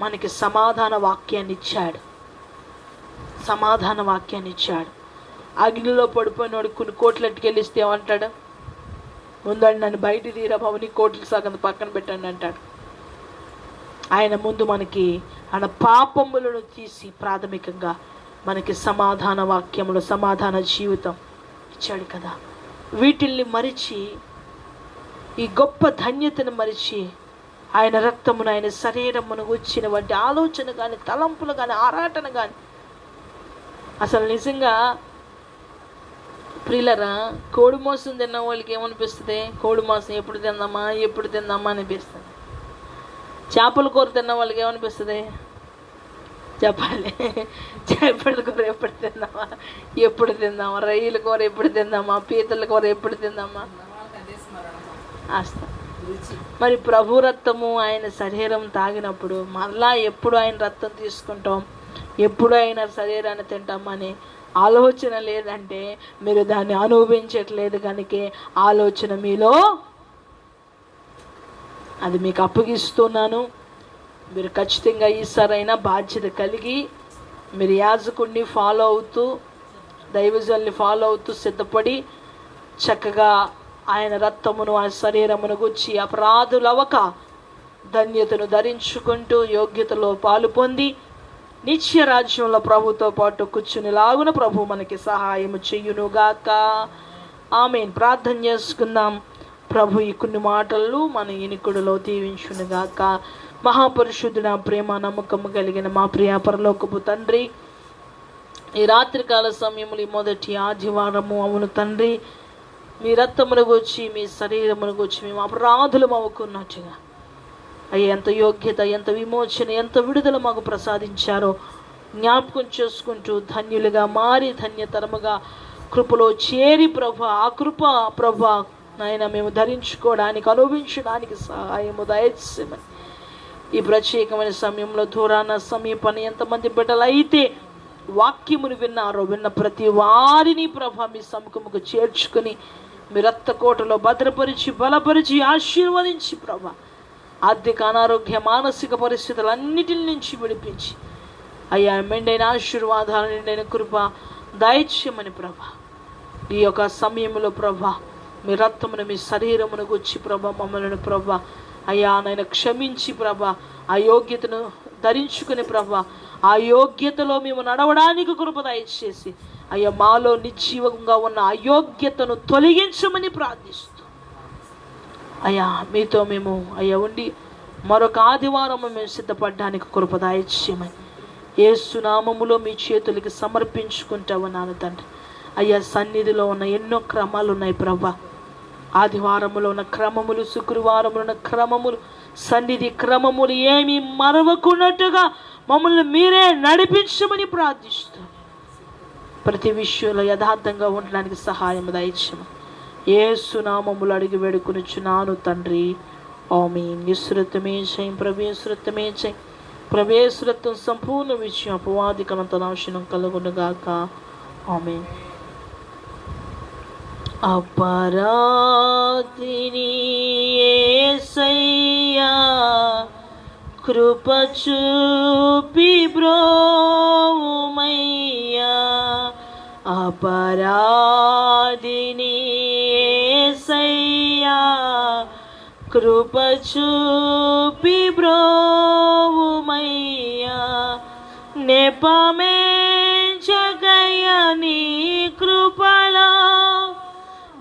A: మనకి సమాధాన వాక్యాన్ని ఇచ్చాడు. అగ్నిలో పడిపోయినోడు కొన్ని కోట్లెట్టుకు వెళ్ళిస్తే ఏమంటాడు? ముందండి నన్ను బయట తీరా బాబు, నీ కోట్లు సగం పక్కన పెట్టండి అంటాడు. ఆయన ముందు మనకి ఆయన పాపములను తీసి ప్రాథమికంగా మనకి సమాధాన వాక్యములు, సమాధాన జీవితం ఇచ్చాడు కదా. వీటిల్ని మరిచి, ఈ గొప్ప ధన్యతను మరిచి ఆయన రక్తమును, ఆయన శరీరమును వచ్చిన వంటి ఆలోచన కానీ, తలంపులు కానీ, ఆరాటన కానీ, అసలు నిజంగా ప్రియులరా, కోడి మాంసం తిన్న వాళ్ళకి ఏమనిపిస్తుంది? కోడి మాంసం ఎప్పుడు తిందామా అనిపిస్తుంది. చేపల కూర తిన్న వాళ్ళకి ఏమనిపిస్తుంది? చెప్పాలి, చేపల కూర ఎప్పుడు తిందామా, రొయ్యల కూర ఎప్పుడు తిందామా, పీతల కూర ఎప్పుడు తిందామా ఆస్తా. మరి ప్రభు రక్తము, ఆయన శరీరం తాగినప్పుడు మళ్ళా ఎప్పుడు ఆయన రక్తం తీసుకుంటాం, ఎప్పుడు ఆయన శరీరాన్ని తింటామని ఆలోచన లేదంటే మీరు దాన్ని అనుభవించట్లేదు. కనుక ఆలోచన మీలో, అది మీకు అప్పగిస్తున్నాను. మీరు ఖచ్చితంగా ఈ సరైన బాధ్యత కలిగి మీరు యాజకుడిని ఫాలో అవుతూ, దైవజనుల్ని ఫాలో అవుతూ సిద్ధపడి చక్కగా ఆయన రక్తమును, ఆ శరీరమును గుచ్చి అపరాధులవక ధన్యతను ధరించుకుంటూ యోగ్యతలో పాలు పొంది నిత్య రాజ్యంలో ప్రభుతో పాటు కూర్చునిలాగున ప్రభు మనకి సహాయము చెయ్యునుగాక. ఆమేన్. ప్రార్థన చేసుకుందాం. ప్రభు ఈ కొన్ని మాటలు మన ఇనికుడిలో దీవించునుగాక. మహాపరిశుద్ధుడ, ప్రేమ నమ్మకము కలిగిన మా ప్రియ పరలోకపు తండ్రి, ఈ రాత్రికాల సమయములు, ఈ మొదటి ఆదివారము అవును తండ్రి, మీ రక్తమును గుచ్చి, మీ శరీరమును గుచ్చి మేము అపరాధులు అవ్వకున్నట్టుగా అయ్యా, ఎంత యోగ్యత, ఎంత విమోచన, ఎంత విడుదల మాకు ప్రసాదించారో జ్ఞాపకం చేసుకుంటూ ధన్యులుగా మారి ధన్యతరముగా కృపలో చేరి ప్రభా, ఆ కృప ప్రభా నాయన మేము ధరించుకోవడానికి, అనుభవించడానికి సహాయము దయచేయమని ఈ ప్రత్యేకమైన సమయంలో దూరాన సమీపాన్ని ఎంతమంది బిడ్డలు అయితే వాక్యమును విన్నారో, విన్న ప్రతి వారిని ప్రభా మీ సముఖముకు చేర్చుకుని మీ రక్త కోటలో భద్రపరిచి, బలపరిచి, ఆశీర్వదించి ప్రభా ఆర్థిక, అనారోగ్య, మానసిక పరిస్థితులన్నిటి నుంచి విడిపించి అయ్యా మెండైన ఆశీర్వాదాలు, నిండైన కృప దయచేయమని ప్రభా ఈ యొక్క సమయంలో ప్రభా మీ రక్తమును, మీ శరీరమును గుచ్చి ప్రభా మమ్మల్ని ప్రభా అయ్యా నాయన క్షమించి ప్రభా ఆ యోగ్యతను ధరించుకుని ప్రభా ఆ యోగ్యతలో మేము నడవడానికి కృప దయచేసి అయ్యా మాలో నిశ్చీవంగా ఉన్న అయోగ్యతను తొలగించమని ప్రార్థిస్తూ అయ్యా మీతో మేము అయ్యా ఉండి మరొక ఆదివారం మేము సిద్ధపడడానికి కృప దయచేయమని యేసు నామములో మీ చేతులకి సమర్పించుకుంటామన్నాను తండ్రి. అయ్యా సన్నిధిలో ఉన్న ఎన్నో క్రమాలు ఉన్నాయి ప్రభా. ఆదివారములో ఉన్న క్రమములు, శుక్రవారములో ఉన్న క్రమములు, సన్నిధి క్రమములు ఏమీ మరవకున్నట్టుగా మమ్మల్ని మీరే నడిపించమని ప్రార్థిస్తూ ప్రతి విషయంలో యథార్థంగా ఉండడానికి సహాయం దయచేయమని యేసు నామములో అడిగి వేడుకొనుచున్నాను తండ్రి. ఆమేన్. యేసురత్నమే జయం, ప్రభు యేసురత్నమే జయం, ప్రభు యేసురత్నం సంపూర్ణ విజయం, అపవాదికమంత నాశనం కలుగునుగాక. ఆమేన్. అపరాధిని యేసయ్యా కృప చూపి బ్రోవుమయ్యా, అపరాధిని యేసయ్యా కృప చూపి బ్రోవుమయ్యా, నెపమేంచగయ్య నీ కృపలో,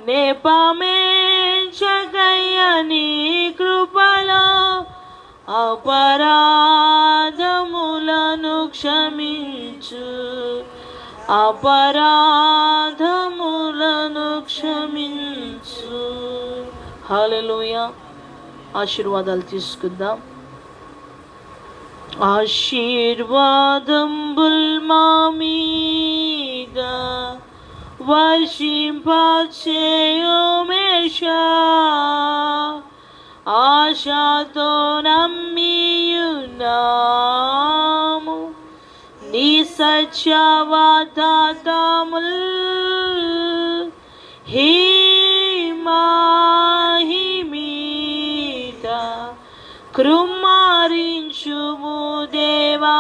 A: నెపమేంచగయ్య నీ కృపలో, అపరాధములను క్షమించు, అపరాధములను క్షమించు. హల్లెలూయా. ఆశీర్వాదాలు తీసుకుందాం. ఆశీర్వాదంబుల్ మా మీద వర్షింపచేయుమేషా, ఆశతో నమ్మియున్నాము నీ సత్యవాదాతముల్ హిమాహిమీత కృమ్మారించుము దేవా,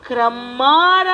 A: క్రమ్మార